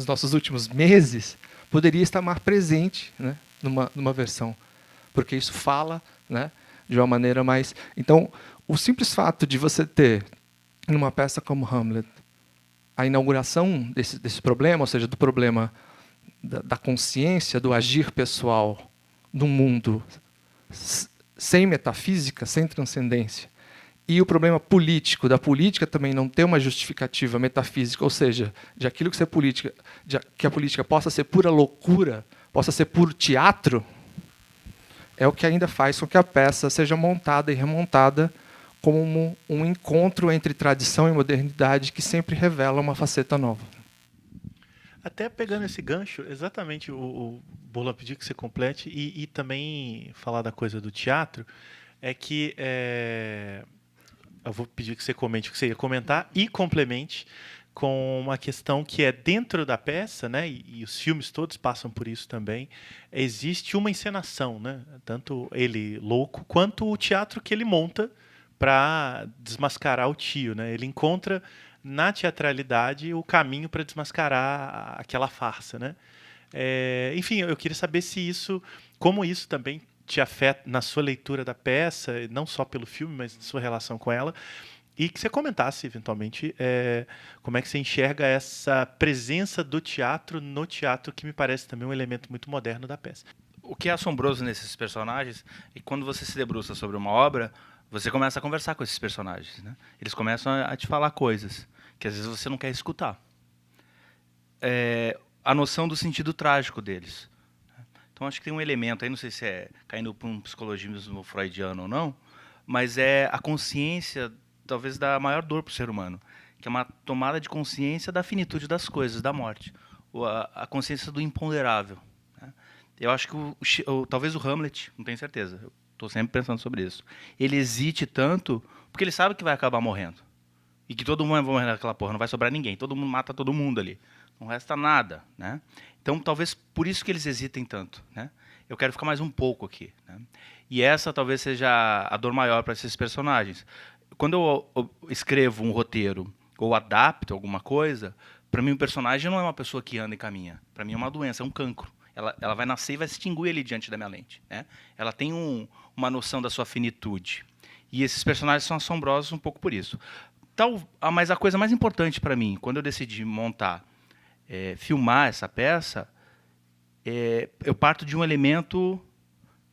nossos últimos meses, poderia estar mais presente, né, numa versão. Porque isso fala, né, de uma maneira mais... Então, o simples fato de você ter, numa peça como Hamlet, a inauguração desse problema, ou seja, do problema da consciência, do agir pessoal num mundo sem metafísica, sem transcendência, e o problema político, da política também não ter uma justificativa metafísica, ou seja, de aquilo que que a política possa ser pura loucura, possa ser puro teatro, é o que ainda faz com que a peça seja montada e remontada como um encontro entre tradição e modernidade que sempre revela uma faceta nova. Até pegando esse gancho, exatamente o Bourlan pediu que você complete e também falar da coisa do teatro, é que eu vou pedir que você comente o que você ia comentar e complemente com uma questão que é dentro da peça, né, e os filmes todos passam por isso também, existe uma encenação, né, tanto ele louco quanto o teatro que ele monta para desmascarar o tio, né? Ele encontra na teatralidade o caminho para desmascarar aquela farsa, né? Enfim, eu queria saber como isso também te afeta na sua leitura da peça, não só pelo filme, mas na sua relação com ela, e que você comentasse, eventualmente, como é que você enxerga essa presença do teatro no teatro, que me parece também um elemento muito moderno da peça. O que é assombroso nesses personagens é que quando você se debruça sobre uma obra, você começa a conversar com esses personagens, né? Eles começam a te falar coisas que às vezes você não quer escutar. A noção do sentido trágico deles. Então, acho que tem um elemento aí, não sei se é caindo para um psicologismo freudiano ou não, mas é a consciência, talvez, da maior dor para o ser humano, que é uma tomada de consciência da finitude das coisas, da morte, ou a consciência do imponderável, né? Eu acho que talvez o Hamlet, não tenho certeza, eu estou sempre pensando sobre isso, ele hesite tanto porque ele sabe que vai acabar morrendo. E que todo mundo vai morrer naquela porra, não vai sobrar ninguém. Todo mundo mata todo mundo ali. Não resta nada, né? Então, talvez por isso que eles hesitem tanto, né? Eu quero ficar mais um pouco aqui, né? E essa talvez seja a dor maior para esses personagens. Quando eu escrevo um roteiro ou adapto alguma coisa, para mim o personagem não é uma pessoa que anda e caminha. Para mim é uma doença, é um cancro. Ela vai nascer e vai se extinguir ali diante da minha lente, né? Ela tem uma noção da sua finitude. E esses personagens são assombrosos um pouco por isso. Mas a coisa mais importante para mim, quando eu decidi filmar essa peça, eu parto de um elemento,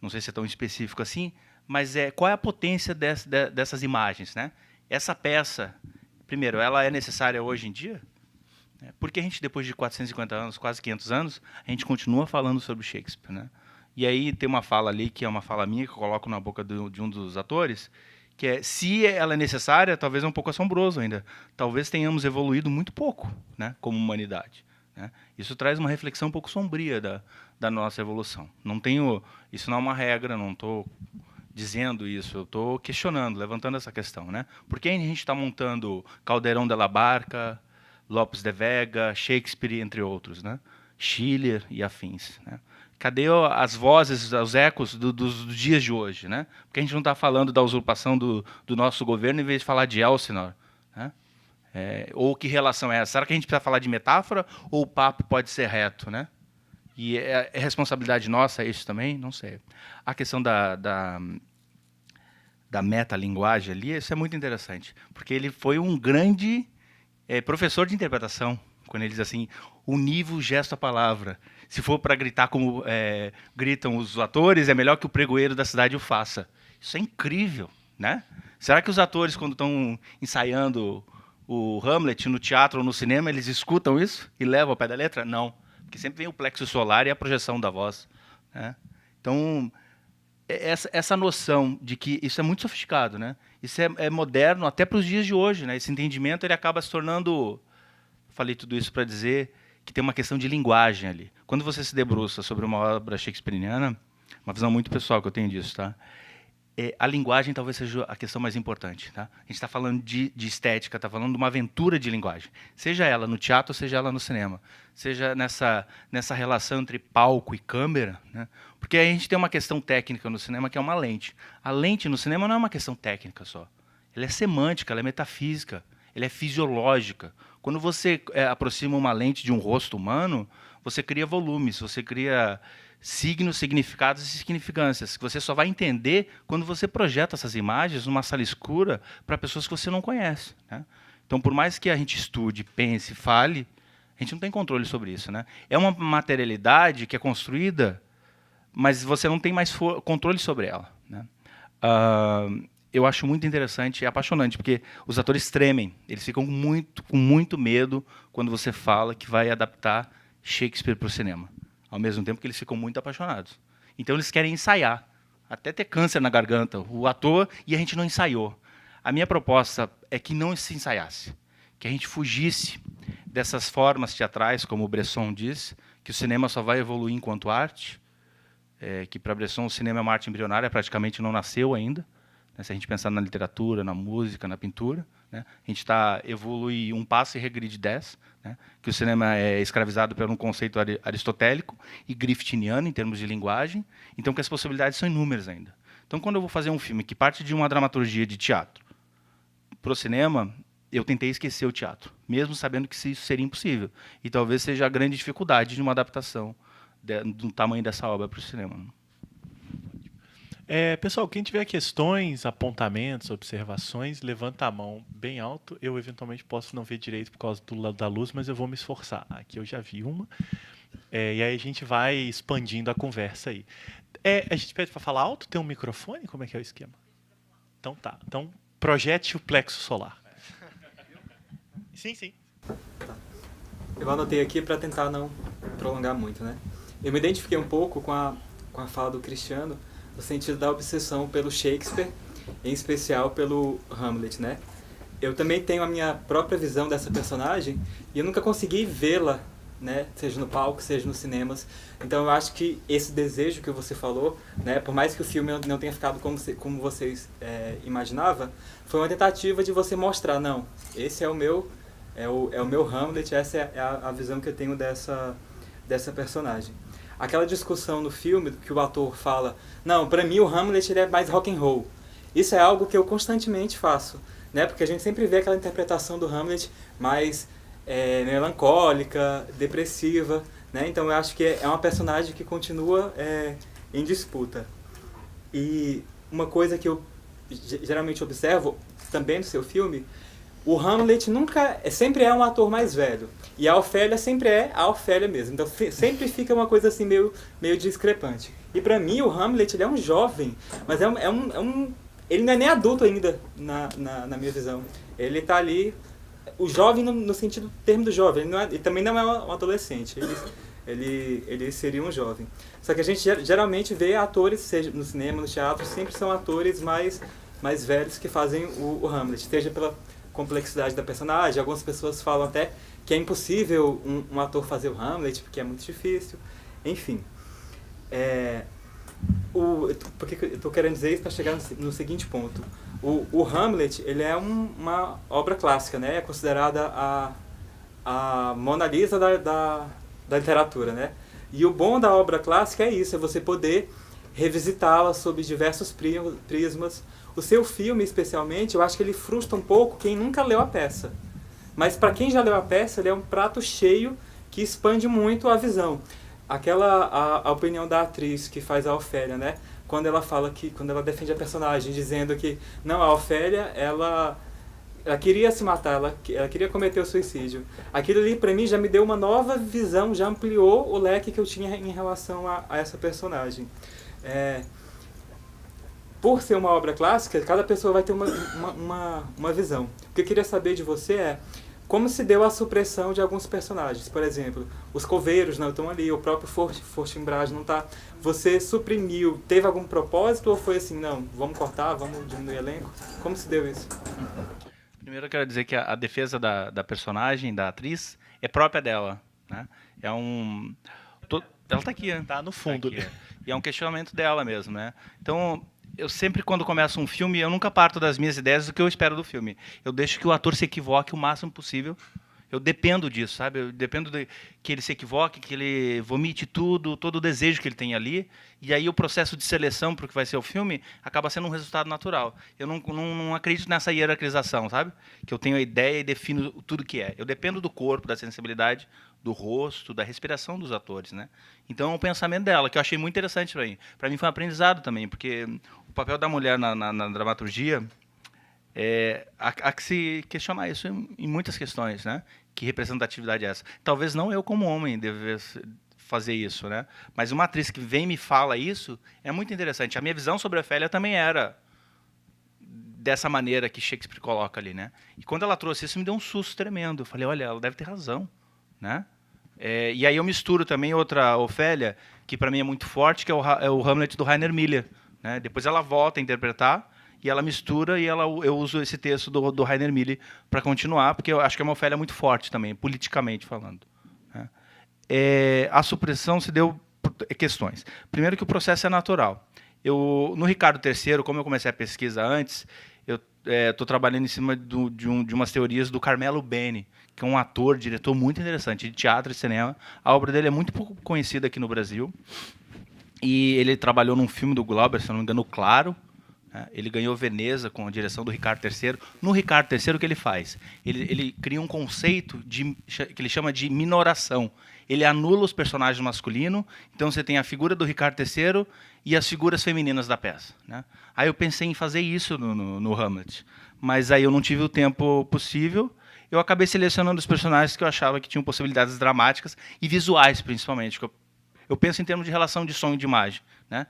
não sei se é tão específico assim, Mas qual é a potência dessas imagens, né? Essa peça, primeiro, ela é necessária hoje em dia? Porque a gente, depois de 450 anos, quase 500 anos, a gente continua falando sobre Shakespeare, né? E aí tem uma fala ali, que é uma fala minha, que eu coloco na boca de um dos atores, que é, se ela é necessária, talvez é um pouco assombroso ainda. Talvez tenhamos evoluído muito pouco, né, como humanidade, né? Isso traz uma reflexão um pouco sombria da nossa evolução. Isso não é uma regra, não estou dizendo isso, eu estou questionando, levantando essa questão, né? Por que a gente está montando Caldeirão de la Barca, Lopes de Vega, Shakespeare, entre outros, né? Schiller e afins, né? Cadê as vozes, os ecos dos dias de hoje, né? Porque a gente não está falando da usurpação do nosso governo em vez de falar de Elsinore, né? Ou que relação é essa? Será que a gente precisa falar de metáfora ou o papo pode ser reto, né? E é responsabilidade nossa isso também? Não sei. A questão da metalinguagem ali, isso é muito interessante, porque ele foi um grande professor de interpretação, quando ele diz assim, unive o gesto à palavra. Se for para gritar como gritam os atores, é melhor que o pregoeiro da cidade o faça. Isso é incrível, né? Será que os atores, quando estão ensaiando o Hamlet no teatro ou no cinema, eles escutam isso e levam ao pé da letra? Não, porque sempre vem o plexo solar e a projeção da voz, né? Então, essa noção de que isso é muito sofisticado, né? Isso é moderno até para os dias de hoje, né? Esse entendimento ele acaba se tornando... Falei tudo isso para dizer que tem uma questão de linguagem ali. Quando você se debruça sobre uma obra shakespeariana, uma visão muito pessoal que eu tenho disso, tá? A linguagem talvez seja a questão mais importante, tá? A gente está falando de estética, está falando de uma aventura de linguagem. Seja ela no teatro, seja ela no cinema. Seja nessa relação entre palco e câmera, né? Porque a gente tem uma questão técnica no cinema que é uma lente. A lente no cinema não é uma questão técnica só. Ela é semântica, ela é metafísica, ela é fisiológica. Quando você aproxima uma lente de um rosto humano, você cria volumes, você cria signos, significados e significâncias, que você só vai entender quando você projeta essas imagens numa sala escura para pessoas que você não conhece, né? Então, por mais que a gente estude, pense, fale, a gente não tem controle sobre isso, né? É uma materialidade que é construída, mas você não tem mais controle sobre ela, né? Eu acho muito interessante e apaixonante, porque os atores tremem, eles ficam com muito medo quando você fala que vai adaptar Shakespeare para o cinema, ao mesmo tempo que eles ficam muito apaixonados. Então, eles querem ensaiar, até ter câncer na garganta, o ator, e a gente não ensaiou. A minha proposta é que não se ensaiasse, que a gente fugisse dessas formas teatrais, como o Bresson diz, que o cinema só vai evoluir enquanto arte, que para Bresson o cinema é uma arte embrionária, praticamente não nasceu ainda. Se a gente pensar na literatura, na música, na pintura, né? A gente evolui um passo e regride 10, né? Que o cinema é escravizado por um conceito aristotélico e griffithiniano em termos de linguagem, então que as possibilidades são inúmeras ainda. Então, quando eu vou fazer um filme que parte de uma dramaturgia de teatro para o cinema, eu tentei esquecer o teatro, mesmo sabendo que isso seria impossível. E talvez seja a grande dificuldade de uma adaptação do tamanho dessa obra para o cinema. Pessoal, quem tiver questões, apontamentos, observações, levanta a mão bem alto. Eu, eventualmente, posso não ver direito por causa da luz, mas eu vou me esforçar. Aqui eu já vi uma. E aí a gente vai expandindo a conversa aí. A gente pede para falar alto? Tem um microfone? Como é que é o esquema? Então tá. Então, projete o plexo solar. Sim, sim. Tá. Eu anotei aqui para tentar não prolongar muito, né? Eu me identifiquei um pouco com a fala do Cristiano, no sentido da obsessão pelo Shakespeare, em especial pelo Hamlet, né? Eu também tenho a minha própria visão dessa personagem e eu nunca consegui vê-la, né? Seja no palco, seja nos cinemas. Então eu acho que esse desejo que você falou, né? Por mais que o filme não tenha ficado como vocês imaginavam, foi uma tentativa de você mostrar, não, esse é o meu Hamlet, essa é a visão que eu tenho dessa personagem. Aquela discussão no filme que o ator fala, não, para mim o Hamlet ele é mais rock and roll. Isso é algo que eu constantemente faço, né? Porque a gente sempre vê aquela interpretação do Hamlet mais melancólica, depressiva, né? Então eu acho que é uma personagem que continua em disputa. E uma coisa que eu geralmente observo também no seu filme, o Hamlet sempre é um ator mais velho. E a Ofélia sempre é a Ofélia mesmo. Então sempre fica uma coisa assim meio discrepante. E pra mim o Hamlet ele é um jovem, mas ele não é nem adulto ainda na minha visão. Ele tá ali, o jovem no sentido termo do jovem. Ele também não é um adolescente. Ele seria um jovem. Só que a gente geralmente vê atores, seja no cinema, no teatro, sempre são atores mais velhos que fazem o Hamlet. Seja pela complexidade da personagem, algumas pessoas falam até que é impossível um ator fazer o Hamlet, porque é muito difícil. Enfim. Por que eu estou querendo dizer isso para chegar no seguinte ponto? O Hamlet ele é uma obra clássica, né? É considerada a Mona Lisa da literatura, né? E o bom da obra clássica é isso, é você poder revisitá-la sob diversos prismas. O seu filme, especialmente, eu acho que ele frustra um pouco quem nunca leu a peça. Mas para quem já leu a peça, ele é um prato cheio que expande muito a visão. A opinião da atriz que faz a Ofélia, né? Quando ela defende a personagem, dizendo que não, a Ofélia, ela queria se matar, ela queria cometer o suicídio. Aquilo ali, pra mim, já me deu uma nova visão, já ampliou o leque que eu tinha em relação a essa personagem. Por ser uma obra clássica, cada pessoa vai ter uma visão. O que eu queria saber de você é como se deu a supressão de alguns personagens. Por exemplo, os coveiros não estão ali, o próprio Fortinbras não está. Você suprimiu, teve algum propósito ou foi assim, não, vamos cortar, vamos diminuir o elenco? Como se deu isso? Primeiro eu quero dizer que a defesa da personagem, da atriz, é própria dela, né? Ela está aqui, né? Tá no fundo. Tá aqui, e é um questionamento dela mesmo, né? Então, eu sempre, quando começo um filme, eu nunca parto das minhas ideias do que eu espero do filme. Eu deixo que o ator se equivoque o máximo possível. Eu dependo disso, sabe? Eu dependo que ele se equivoque, que ele vomite tudo, todo o desejo que ele tem ali. E aí o processo de seleção para o que vai ser o filme acaba sendo um resultado natural. Eu não acredito nessa hierarquização, sabe? Que eu tenho a ideia e defino tudo que é. Eu dependo do corpo, da sensibilidade, do rosto, da respiração dos atores, né? Então é um pensamento dela, que eu achei muito interessante para mim. Para mim foi um aprendizado também, porque o papel da mulher na dramaturgia... há que se questionar isso em muitas questões, né? Que representatividade é essa? Talvez não eu como homem devesse fazer isso, né? Mas uma atriz que vem e me fala isso é muito interessante. A minha visão sobre a Ofélia também era dessa maneira que Shakespeare coloca ali, né? E quando ela trouxe isso me deu um susto tremendo. Eu falei, olha, ela deve ter razão, né? E aí eu misturo também outra Ofélia que para mim é muito forte, que é o Hamlet do Rainer Miller, né? Depois ela volta a interpretar e ela mistura e eu uso esse texto do Rainer Miller para continuar, porque eu acho que é uma Ofélia muito forte também, politicamente falando, né? A supressão se deu por questões. Primeiro que o processo é natural. No Ricardo III, como eu comecei a pesquisa antes, eu estou trabalhando em cima de umas teorias do Carmelo Bene, que é um ator, diretor muito interessante, de teatro e cinema. A obra dele é muito pouco conhecida aqui no Brasil. E ele trabalhou num filme do Glauber, se não me engano, Claro. Ele ganhou Veneza com a direção do Ricardo III. No Ricardo III, o que ele faz? Ele cria um conceito que ele chama de minoração. Ele anula os personagens masculinos, então você tem a figura do Ricardo III e as figuras femininas da peça, né? Aí eu pensei em fazer isso no Hamlet, mas aí eu não tive o tempo possível. Eu acabei selecionando os personagens que eu achava que tinham possibilidades dramáticas e visuais, principalmente. Eu penso em termos de relação de som e de imagem, né?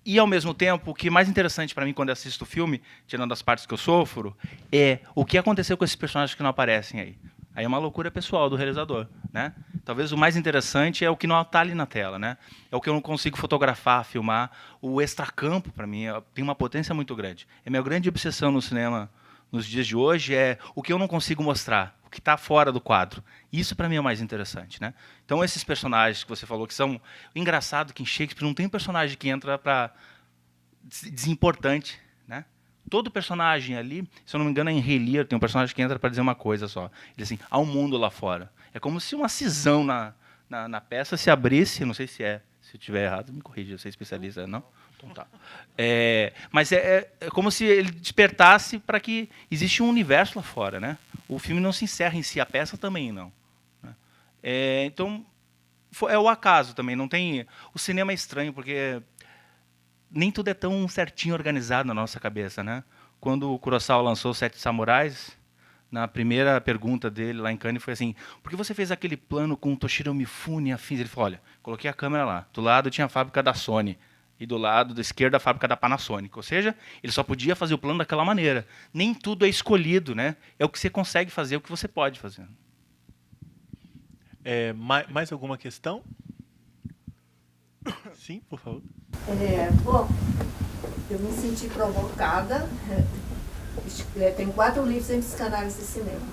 E, ao mesmo tempo, o que é mais interessante para mim quando eu assisto o filme, tirando as partes que eu sofro, é o que aconteceu com esses personagens que não aparecem aí. Aí é uma loucura pessoal do realizador, né? Talvez o mais interessante é o que não está ali na tela, né? É o que eu não consigo fotografar, filmar. O extracampo, para mim, tem uma potência muito grande. É minha grande obsessão no cinema nos dias de hoje é o que eu não consigo mostrar, o que está fora do quadro. Isso, para mim, é o mais interessante, né? Então, esses personagens que você falou, que são... Engraçado que em Shakespeare não tem personagem que entra para desimportante, né? Todo personagem ali, se eu não me engano, em Rei Lear, tem um personagem que entra para dizer uma coisa só. Ele diz assim, há um mundo lá fora. É como se uma cisão na peça se abrisse, não sei se é, se eu estiver errado, me corrija, você é especialista, não? Então tá. Mas é como se ele despertasse para que existe um universo lá fora, né? O filme não se encerra em si, a peça também não, né? Então, é o acaso também, não tem... O cinema é estranho, porque nem tudo é tão certinho organizado na nossa cabeça, né? Quando o Kurosawa lançou Os Sete Samurais, na primeira pergunta dele lá em Cannes foi assim: por que você fez aquele plano com Toshiro Mifune e afins? Ele falou: olha, coloquei a câmera lá. Do lado tinha a fábrica da Sony e do lado da esquerda a fábrica da Panasonic. Ou seja, ele só podia fazer o plano daquela maneira. Nem tudo é escolhido, né? É o que você consegue fazer, é o que você pode fazer. Mais alguma questão? Sim, por favor. Bom, eu me senti provocada. Tenho 4 livros em psicanálise e cinema.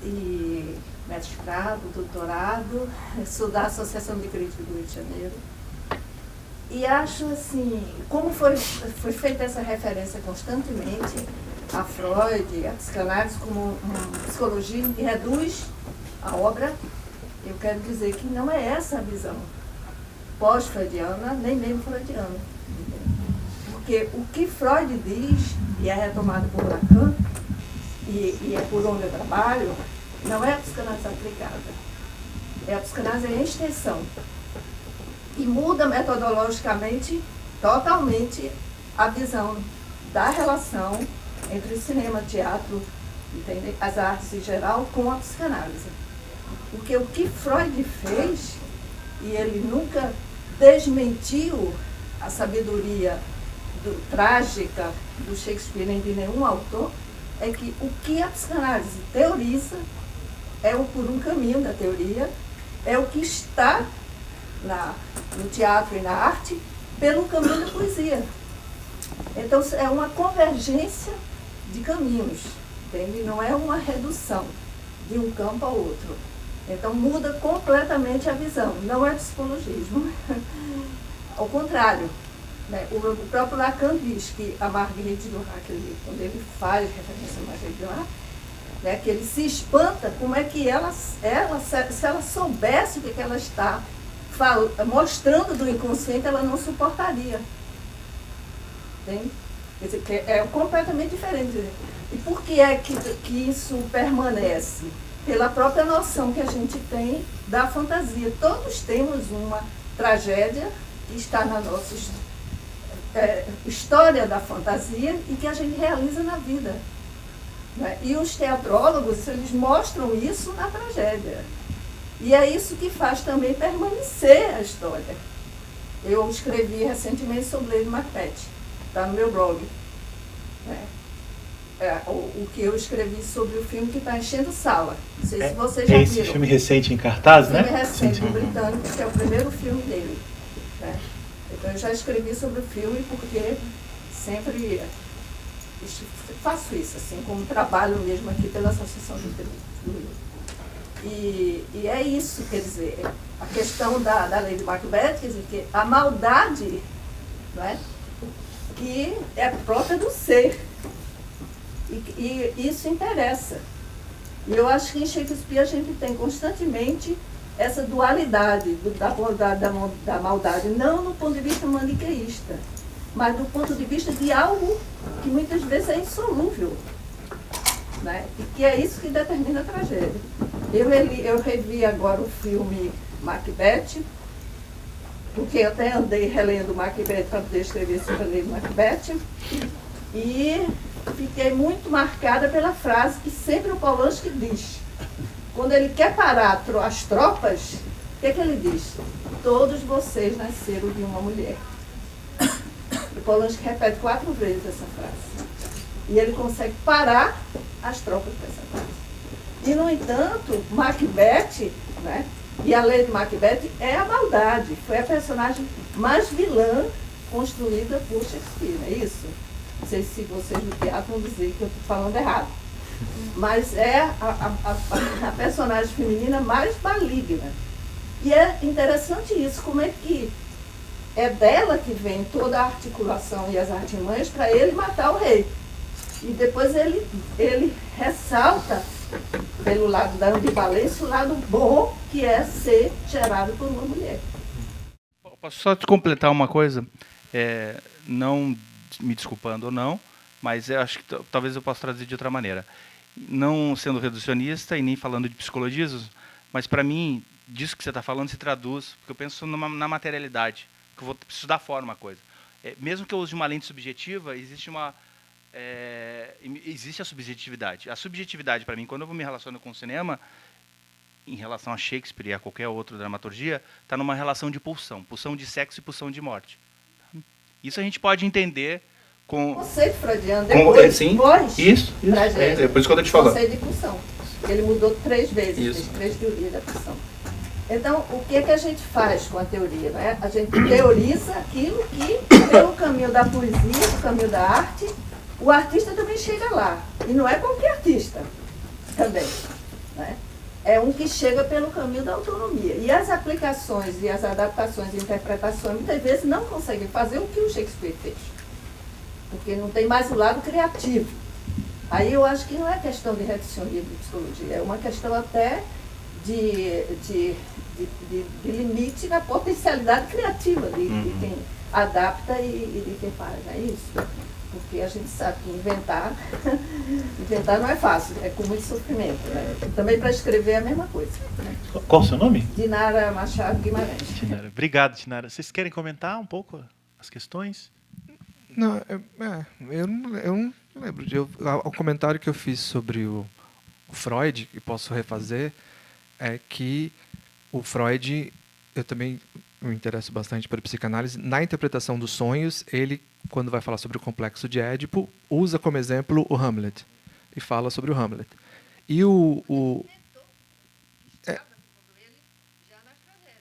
E mestrado, doutorado, sou da Associação de Crítica do Rio de Janeiro. E acho assim, como foi feita essa referência constantemente a Freud, a psicanálise como uma psicologia que reduz a obra, eu quero dizer que não é essa a visão pós-freudiana, nem mesmo freudiana. Porque o que Freud diz, e é retomado por Lacan, e é por onde eu trabalho, não é a psicanálise aplicada. É a psicanálise em extensão. E muda metodologicamente, totalmente, a visão da relação entre cinema, teatro, entende? As artes em geral, com a psicanálise. Porque o que Freud fez, e ele nunca desmentiu a sabedoria trágica do Shakespeare nem de nenhum autor, é que o que a psicanálise teoriza é por um caminho da teoria, é o que está no teatro e na arte pelo caminho da poesia. Então é uma convergência de caminhos, entende? Não é uma redução de um campo ao outro. Então muda completamente a visão, não é psicologismo. Ao contrário, né? O próprio Lacan diz que a Marguerite Duras, quando ele faz referência a Marguerite Duras, né, que ele se espanta como é que ela se ela soubesse o que ela está mostrando do inconsciente, ela não suportaria. Entende? Quer dizer, que é completamente diferente. E por que é que isso permanece? Pela própria noção que a gente tem da fantasia. Todos temos uma tragédia que está na nossa história da fantasia e que a gente realiza na vida. Né? E os teatrólogos, eles mostram isso na tragédia. E é isso que faz também permanecer a história. Eu escrevi recentemente sobre Lady Macbeth, está no meu blog. Né? O que eu escrevi sobre o filme que está enchendo sala. Não sei se vocês já viram. Esse filme recente em cartaz, né? Filme recente, do britânico, que é o primeiro filme dele. Né? Então eu já escrevi sobre o filme porque sempre faço isso, assim, como trabalho mesmo aqui pela Associação de Crítica. E é isso, quer dizer, a questão da Lady Macbeth, quer dizer, que a maldade, não é? Que é própria do ser. E isso interessa. E eu acho que em Shakespeare a gente tem constantemente essa dualidade da maldade, não no ponto de vista maniqueísta, mas do ponto de vista de algo que muitas vezes é insolúvel. Né? E que é isso que determina a tragédia. Eu revi agora o filme Macbeth, porque eu até andei relendo Macbeth para poder escrever sobre a Lady Macbeth, e fiquei muito marcada pela frase que sempre o Polanski diz. Quando ele quer parar as tropas, o que ele diz? Todos vocês nasceram de uma mulher. O Polanski repete 4 vezes essa frase. E ele consegue parar as tropas com essa frase. E, no entanto, Macbeth, né, e a Lady Macbeth é a maldade. Foi a personagem mais vilã construída por Shakespeare, não é isso? Não sei se vocês do teatro vão dizer que eu estou falando errado. Mas é a personagem feminina mais maligna. E é interessante isso, como é que é dela que vem toda a articulação e as artimanhas para ele matar o rei. E depois ele ressalta, pelo lado da ambivalência, o lado bom que é ser gerado por uma mulher. Posso só te completar uma coisa? Não me desculpando ou não, mas eu acho que talvez eu possa traduzir de outra maneira. Não sendo reducionista e nem falando de psicologismo, mas para mim, disso que você está falando se traduz, porque eu penso na materialidade, que eu preciso dar forma à coisa. Mesmo que eu use uma lente subjetiva, existe uma existe a subjetividade. A subjetividade, para mim, quando eu me relaciono com o cinema, em relação a Shakespeare e a qualquer outra dramaturgia, está numa relação de pulsão de sexo e pulsão de morte. Isso a gente pode entender com... O conceito freudiano depois, sim, depois isso. tragédia, Por isso que eu estou te falando. conceito de pulsão. Ele mudou 3 vezes, Isso. fez 3 teorias da pulsão. Então, o que a gente faz com a teoria? Né? A gente teoriza aquilo que, pelo caminho da poesia, pelo caminho da arte, o artista também chega lá. E não é qualquer artista também. Né? É um que chega pelo caminho da autonomia. E as aplicações e as adaptações e interpretações, muitas vezes, não conseguem fazer o que o Shakespeare fez. Porque não tem mais o lado criativo. Aí eu acho que não é questão de reducionismo de psicologia, é uma questão até de limite na potencialidade criativa de quem adapta e de quem faz, não é isso? Porque a gente sabe que inventar não é fácil, é com muito sofrimento. Né? Também para escrever é a mesma coisa. Né? Qual o seu nome? Dinara Machado Guimarães. Dinara. Obrigado, Dinara. Vocês querem comentar um pouco as questões? Não, eu não lembro. O comentário que eu fiz sobre o Freud, e posso refazer, é que o Freud, eu também me interesso bastante por psicanálise. Na interpretação dos sonhos, ele, quando vai falar sobre o complexo de Édipo, usa como exemplo o Hamlet. E fala sobre o Hamlet. E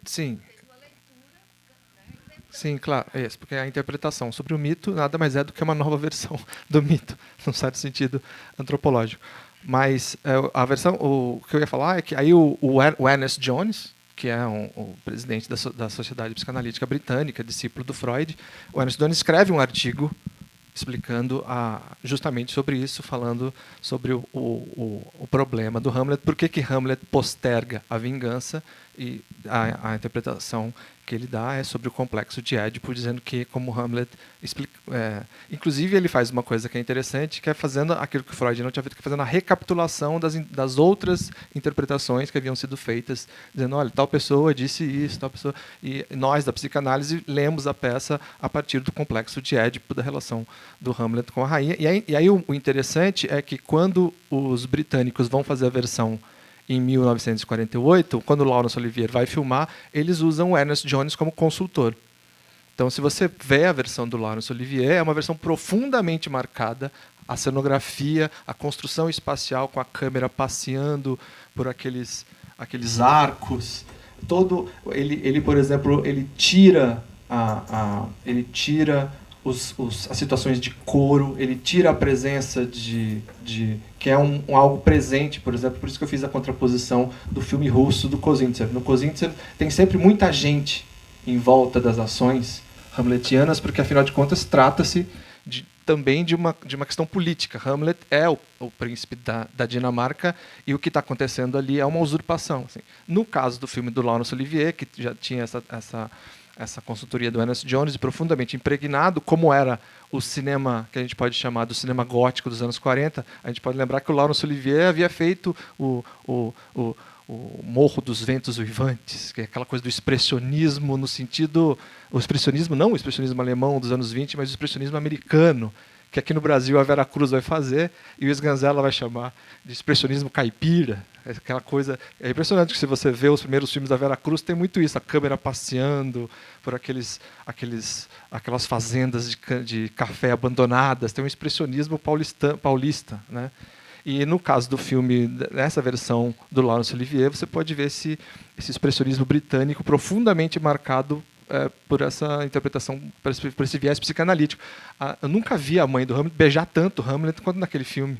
sim. Sim, claro, é isso, porque a interpretação sobre o mito nada mais é do que uma nova versão do mito, num certo sentido antropológico. Mas a versão, o que eu ia falar é que aí o Ernest Jones, que é o presidente da Sociedade Psicanalítica Britânica, discípulo do Freud, o Ernest Jones escreve um artigo explicando justamente sobre isso, falando sobre o problema do Hamlet, por que Hamlet posterga a vingança, e a interpretação que ele dá é sobre o complexo de Édipo, dizendo que, como Hamlet explica, inclusive ele faz uma coisa que é interessante, que é fazendo aquilo que Freud não tinha feito, que é fazendo a recapitulação das outras interpretações que haviam sido feitas, dizendo, olha, tal pessoa disse isso, tal pessoa, e nós da psicanálise lemos a peça a partir do complexo de Édipo, da relação do Hamlet com a rainha. E aí o interessante é que quando os britânicos vão fazer a versão em 1948, quando o Laurence Olivier vai filmar, eles usam o Ernest Jones como consultor. Então, se você vê a versão do Laurence Olivier, é uma versão profundamente marcada, a cenografia, a construção espacial com a câmera passeando por aqueles arcos. Ele, por exemplo, ele tira as situações de coro, ele tira a presença que é algo presente, por exemplo, por isso que eu fiz a contraposição do filme russo do Kozintsev. No Kozintsev tem sempre muita gente em volta das ações hamletianas, porque afinal de contas trata-se também de uma questão política. Hamlet é o príncipe da Dinamarca e o que está acontecendo ali é uma usurpação. Assim. No caso do filme do Laurence Olivier, que já tinha essa consultoria do Ernest Jones, profundamente impregnado, como era o cinema que a gente pode chamar do cinema gótico dos anos 40, a gente pode lembrar que o Laurence Olivier havia feito o Morro dos Ventos Uivantes, que é aquela coisa do expressionismo no sentido... O expressionismo, não o expressionismo alemão dos anos 20, mas o expressionismo americano, que aqui no Brasil a Vera Cruz vai fazer e o Sganzella vai chamar de expressionismo caipira. Aquela coisa, é impressionante que se você vê os primeiros filmes da Vera Cruz, tem muito isso, a câmera passeando por aquelas fazendas de café abandonadas, tem um expressionismo paulista, né? E no caso do filme, nessa versão do Laurence Olivier, você pode ver esse expressionismo britânico profundamente marcado por essa interpretação, por esse viés psicanalítico. Eu nunca vi a mãe do Hamlet beijar tanto Hamlet quanto naquele filme.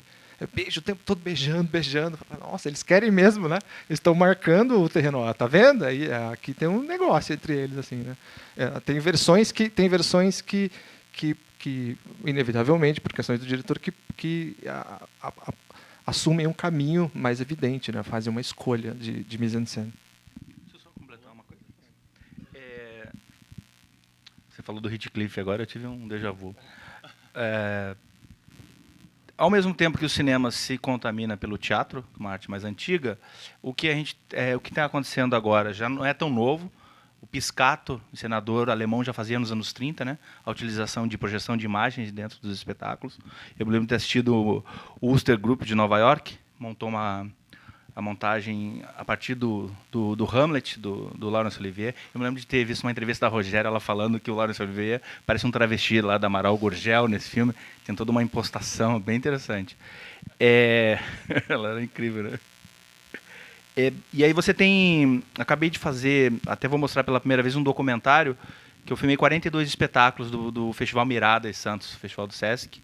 Beijo o tempo todo beijando. Nossa, eles querem mesmo, né? Eles estão marcando o terreno. Tá vendo? Aí, aqui tem um negócio entre eles, assim, né? Tem versões que inevitavelmente, por questões do diretor, que assumem um caminho mais evidente, né? Fazem uma escolha de mise-en-scène. Deixa eu só completar uma coisa. Você falou do Heathcliff agora, eu tive um déjà vu. Ao mesmo tempo que o cinema se contamina pelo teatro, uma arte mais antiga, o que está acontecendo agora já não é tão novo. O Piscato, encenador alemão, já fazia nos anos 30, né, a utilização de projeção de imagens dentro dos espetáculos. Eu me lembro de ter assistido o Wooster Group de Nova York, montou a montagem a partir do Hamlet, do Laurence Olivier. Eu me lembro de ter visto uma entrevista da Rogéria, ela falando que o Laurence Olivier parece um travesti lá da Amaral Gurgel nesse filme. Tem toda uma impostação bem interessante. Ela era incrível, né? E aí você tem... Acabei de fazer, até vou mostrar pela primeira vez, um documentário que eu filmei 42 espetáculos do Festival Mirada em Santos, Festival do Sesc.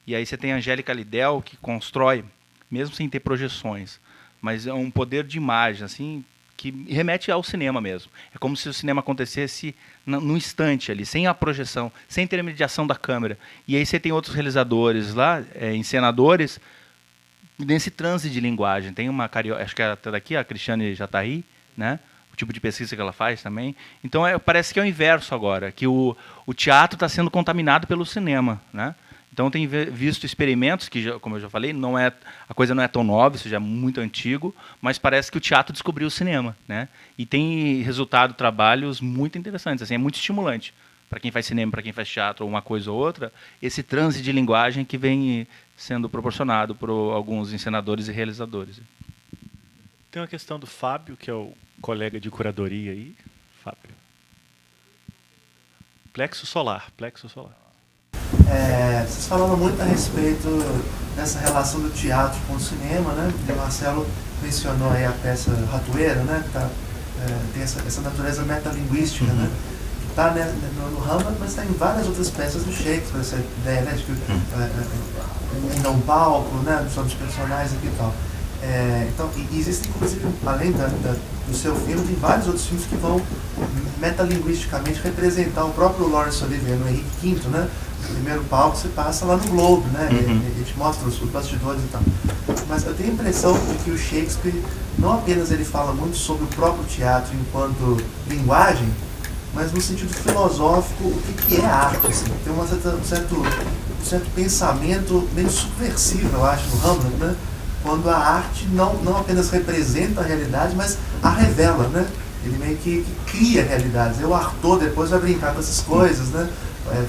E aí você tem a Angélica Lidel, que constrói, mesmo sem ter projeções, mas é um poder de imagem, assim, que remete ao cinema mesmo. É como se o cinema acontecesse no instante ali, sem a projeção, sem intermediação da câmera. E aí você tem outros realizadores lá, encenadores, nesse transe de linguagem. Tem uma carioca, acho que é até daqui, a Cristiane Jatari, né? O tipo de pesquisa que ela faz também. Então parece que é o inverso agora, que o teatro está sendo contaminado pelo cinema, né? Então tem visto experimentos que, como eu já falei, a coisa não é tão nova, isso já é muito antigo, mas parece que o teatro descobriu o cinema, né? E tem resultado trabalhos muito interessantes, assim, é muito estimulante para quem faz cinema, para quem faz teatro, ou uma coisa ou outra, esse transe de linguagem que vem sendo proporcionado por alguns encenadores e realizadores. Tem uma questão do Fábio, que é o colega de curadoria aí. Fábio. Plexo solar. Vocês falaram muito a respeito dessa relação do teatro com o cinema, né? O Marcelo mencionou aí a peça Ratoeira, né? Tem essa natureza metalinguística, né? Está no Hamlet, mas está em várias outras peças do Shakespeare, essa ideia, né, de que um palco, né, sobre os personagens aqui e tal. Então, existem, inclusive, além do seu filme, tem vários outros filmes que vão metalinguisticamente representar o próprio Laurence Olivier no Henrique V, né? O primeiro palco você passa lá no Globo, né? Ele te mostra os bastidores e tal. Mas eu tenho a impressão de que o Shakespeare, não apenas ele fala muito sobre o próprio teatro enquanto linguagem, mas no sentido filosófico, o que é arte, assim. Tem um certo pensamento meio subversivo, eu acho, no Hamlet, né? Quando a arte não apenas representa a realidade, mas a revela, né? Ele meio que cria realidades. O Arthur depois vai brincar com essas coisas, né?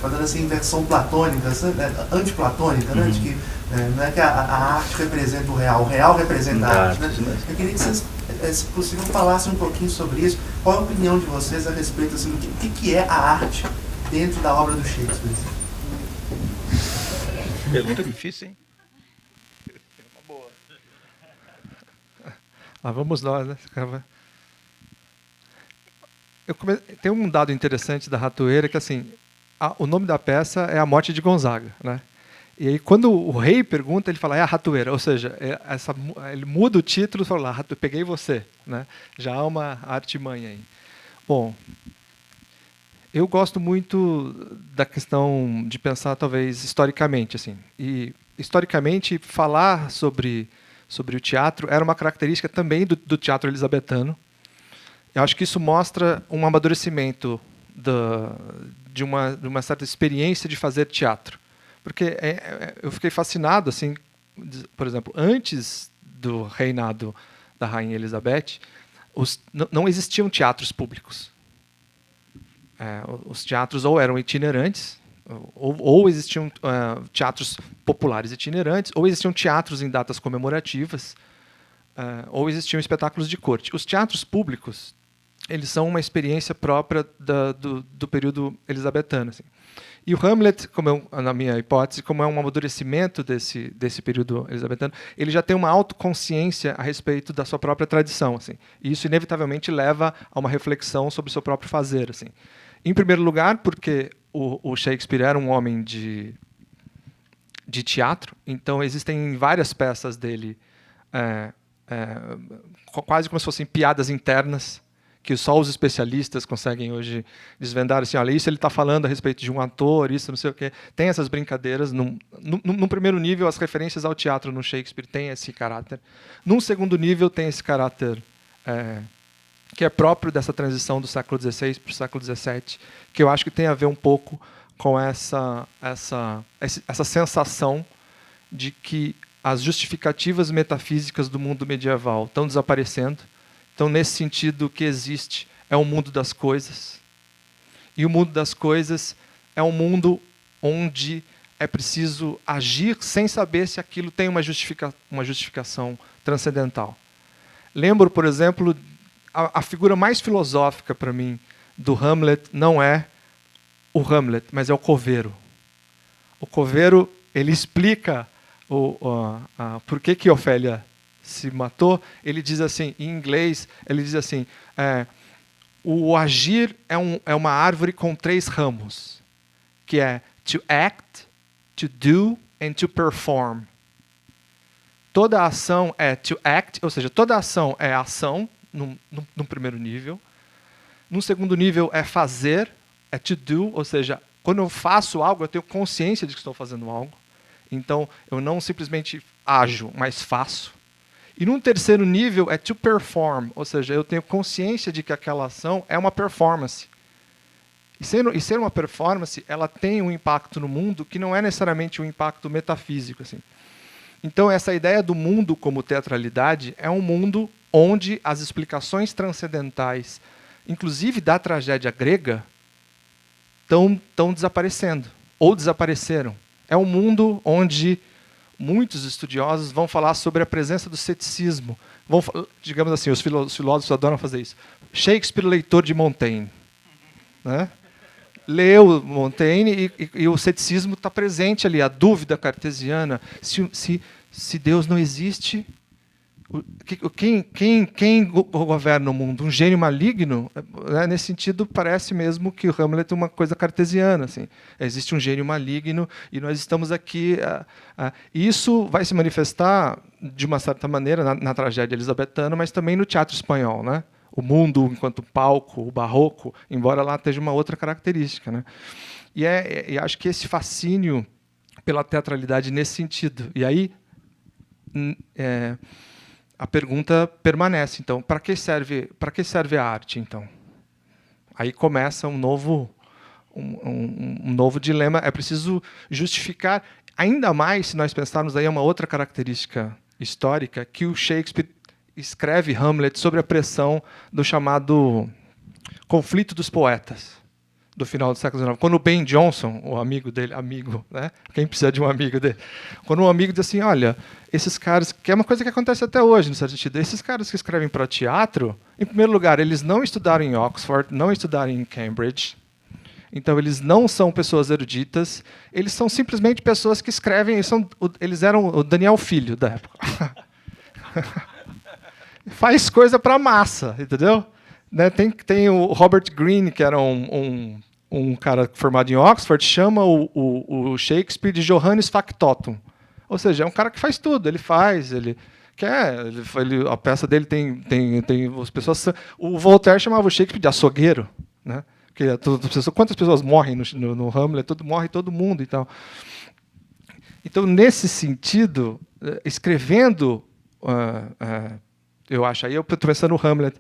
Fazendo essa inversão platônica, antiplatônica, né? De que não é que a arte representa o real representa a arte, né? Eu queria que vocês, se possível, falassem um pouquinho sobre isso. Qual é a opinião de vocês a respeito assim, do que é a arte dentro da obra do Shakespeare? Pergunta difícil, hein? Uma boa. Lá vamos nós, né? Tem um dado interessante da Ratoeira que, assim, o nome da peça é A Morte de Gonzaga, né? E aí, quando o rei pergunta, ele fala, é a Ratoeira. Ou seja, ele muda o título e fala, eu peguei você, né? Já há uma artimanha aí. Bom, eu gosto muito da questão de pensar, talvez, historicamente, assim. E, historicamente, falar sobre o teatro era uma característica também do teatro elisabetano. Eu acho que isso mostra um amadurecimento de uma certa experiência de fazer teatro. Porque eu fiquei fascinado, assim, por exemplo, antes do reinado da Rainha Elizabeth, não existiam teatros públicos. Os teatros ou eram itinerantes, ou existiam teatros populares itinerantes, ou existiam teatros em datas comemorativas, ou existiam espetáculos de corte. Os teatros públicos, eles são uma experiência própria do período elisabetano, assim. E o Hamlet, na minha hipótese, como é um amadurecimento desse período elisabetano, ele já tem uma autoconsciência a respeito da sua própria tradição, assim. E isso inevitavelmente leva a uma reflexão sobre o seu próprio fazer, assim. Em primeiro lugar, porque o Shakespeare era um homem de teatro, então existem várias peças dele, quase como se fossem piadas internas, que só os especialistas conseguem hoje desvendar, assim, olha, isso ele está falando a respeito de um ator, isso não sei o quê. Tem essas brincadeiras. Num primeiro nível, as referências ao teatro no Shakespeare têm esse caráter. Num segundo nível, tem esse caráter que é próprio dessa transição do século XVI para o século XVII, que eu acho que tem a ver um pouco com essa sensação de que as justificativas metafísicas do mundo medieval estão desaparecendo. Então, nesse sentido, o que existe é o mundo das coisas. E o mundo das coisas é um mundo onde é preciso agir sem saber se aquilo tem uma justificação transcendental. Lembro, por exemplo, a figura mais filosófica para mim do Hamlet não é o Hamlet, mas é o coveiro. O coveiro, ele explica por que Ofélia se matou. Ele diz assim, em inglês, ele diz assim, o agir é uma árvore com 3 ramos, que é to act, to do and to perform. Toda ação é to act, ou seja, toda ação é ação, num primeiro nível. Num segundo nível é fazer, é to do, ou seja, quando eu faço algo, eu tenho consciência de que estou fazendo algo. Então, eu não simplesmente ajo, mas faço. E num terceiro nível é to perform, ou seja, eu tenho consciência de que aquela ação é uma performance. E ser uma performance, ela tem um impacto no mundo que não é necessariamente um impacto metafísico, assim. Então, essa ideia do mundo como teatralidade é um mundo onde as explicações transcendentais, inclusive da tragédia grega, estão desaparecendo, ou desapareceram. É um mundo onde muitos estudiosos vão falar sobre a presença do ceticismo. Digamos assim, os filósofos adoram fazer isso. Shakespeare, leitor de Montaigne. Né? Leu Montaigne e o ceticismo está presente ali, a dúvida cartesiana. Se Deus não existe, quem governa o mundo? Um gênio maligno? Nesse sentido, parece mesmo que o Hamlet é uma coisa cartesiana. Assim. Existe um gênio maligno e nós estamos aqui. Isso vai se manifestar, de uma certa maneira, na tragédia elizabetana, mas também no teatro espanhol. Né? O mundo enquanto palco, o barroco, embora lá esteja uma outra característica. Né? E acho que esse fascínio pela teatralidade nesse sentido. E aí a pergunta permanece. Então, para que serve a arte? Então, aí começa um novo dilema. É preciso justificar ainda mais, se nós pensarmos aí uma outra característica histórica, que o Shakespeare escreve Hamlet sob a pressão do chamado conflito dos poetas do final do século XIX. Quando o Ben Jonson, o amigo dele, né? Quem precisa de um amigo dele? Quando um amigo diz assim, olha, esses caras, que é uma coisa que acontece até hoje, no certo sentido, esses caras que escrevem para teatro, em primeiro lugar, eles não estudaram em Oxford, não estudaram em Cambridge, então eles não são pessoas eruditas, eles são simplesmente pessoas que escrevem, eles eram o Daniel Filho da época. Faz coisa para massa, entendeu? Né, tem o Robert Greene, que era um cara formado em Oxford, chama o Shakespeare de Johannes Factotum. Ou seja, é um cara que faz tudo. A peça dele tem as pessoas. O Voltaire chamava o Shakespeare de açougueiro, né? Porque quantas pessoas morrem no Hamlet? Morre todo mundo e tal. Então, nesse sentido, escrevendo eu acho. Aí eu estou pensando no Hamlet.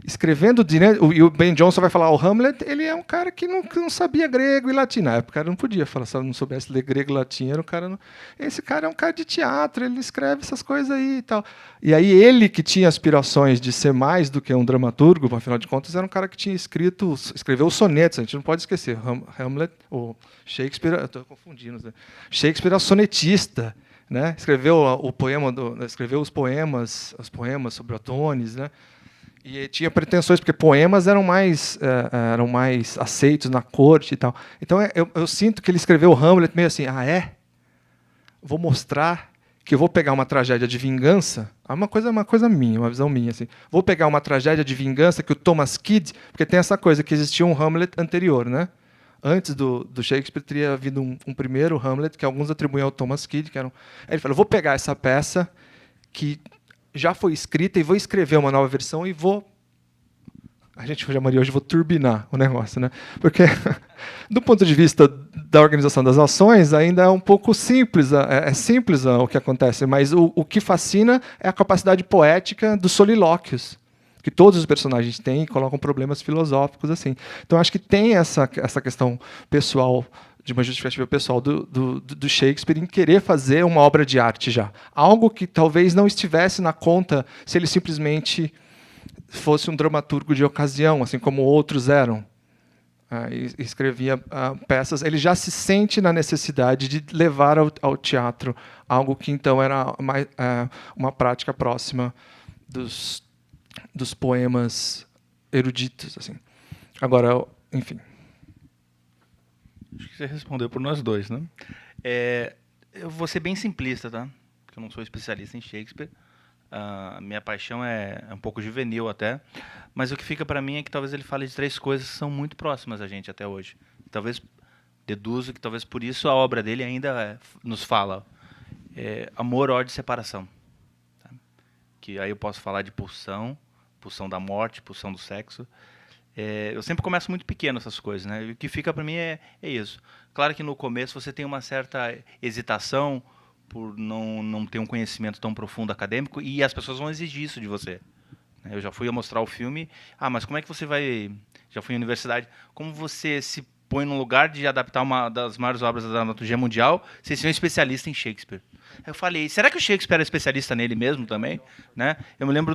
Escrevendo direto, e o Ben Jonson vai falar, o Hamlet ele é um cara que não sabia grego e latim. Na época, o cara não podia falar, se não soubesse ler grego e latim, era um cara... Esse cara é um cara de teatro, ele escreve essas coisas aí e tal. E aí ele, que tinha aspirações de ser mais do que um dramaturgo, afinal de contas, era um cara que tinha escreveu os sonetos, a gente não pode esquecer. Hamlet, ou Shakespeare, eu estou confundindo. Né? Shakespeare era sonetista. Né? Escreveu os poemas sobre Otones, né? E tinha pretensões porque poemas eram mais aceitos na corte e tal. Então eu sinto que ele escreveu o Hamlet meio assim, vou mostrar que eu vou pegar uma tragédia de vingança, uma coisa minha, uma visão minha assim. Vou pegar uma tragédia de vingança que o Thomas Kyd, porque tem essa coisa que existia um Hamlet anterior, né? Antes do Shakespeare, teria havido um primeiro Hamlet, que alguns atribuem ao Thomas Kyd. Aí ele falou, vou pegar essa peça que já foi escrita e vou escrever uma nova versão e vou... A gente chamaria hoje, vou turbinar o negócio. Né? Porque, do ponto de vista da organização das ações, ainda é um pouco simples. É simples o que acontece, mas o que fascina é a capacidade poética dos solilóquios, que todos os personagens têm e colocam problemas filosóficos assim. Então acho que tem essa questão pessoal, de uma justificativa pessoal do Shakespeare em querer fazer uma obra de arte já. Algo que talvez não estivesse na conta se ele simplesmente fosse um dramaturgo de ocasião, assim como outros eram. E escrevia peças. Ele já se sente na necessidade de levar ao teatro algo que então era uma prática próxima dos poemas eruditos, assim. Agora, enfim. Acho que você respondeu por nós dois, né? Eu vou ser bem simplista, tá? Porque eu não sou especialista em Shakespeare. A minha paixão é um pouco juvenil até, mas o que fica para mim é que talvez ele fale de 3 coisas que são muito próximas a gente até hoje. Talvez deduzo que talvez por isso a obra dele ainda nos fala amor, ódio e separação. Tá? Que aí eu posso falar de pulsão da morte, pulsão do sexo. Eu sempre começo muito pequeno essas coisas, né? E o que fica para mim é isso. Claro que no começo você tem uma certa hesitação por não ter um conhecimento tão profundo acadêmico, e as pessoas vão exigir isso de você. Eu já fui a mostrar o filme, mas como é que você vai... Já fui à universidade, como você se põe no lugar de adaptar uma das maiores obras da dramaturgia mundial, você ser um especialista em Shakespeare? Eu falei, será que o Shakespeare era especialista nele mesmo também? Né? Eu me lembro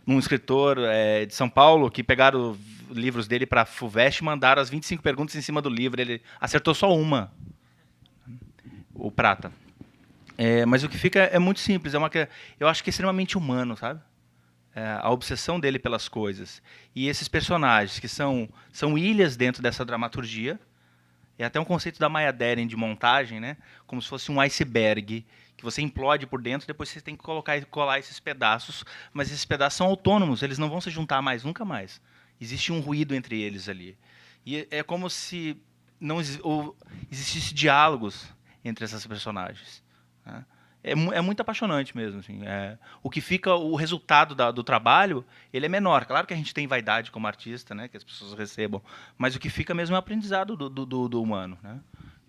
um escritor de São Paulo que pegaram livros dele para a FUVEST e mandaram as 25 perguntas em cima do livro, ele acertou só uma. O Prata. Mas o que fica é muito simples, eu acho que é extremamente humano, sabe? A obsessão dele pelas coisas. E esses personagens que são ilhas dentro dessa dramaturgia, é até um conceito da Maya Deren de montagem, né? Como se fosse um iceberg, que você implode por dentro, depois você tem que colocar e colar esses pedaços, mas esses pedaços são autônomos, eles não vão se juntar mais, nunca mais. Existe um ruído entre eles ali. E é como se não existisse diálogos entre essas personagens. Né? É muito apaixonante mesmo. Assim. O que fica, o resultado do trabalho, ele é menor. Claro que a gente tem vaidade como artista, né, que as pessoas recebam, mas o que fica mesmo é o aprendizado do humano. Né?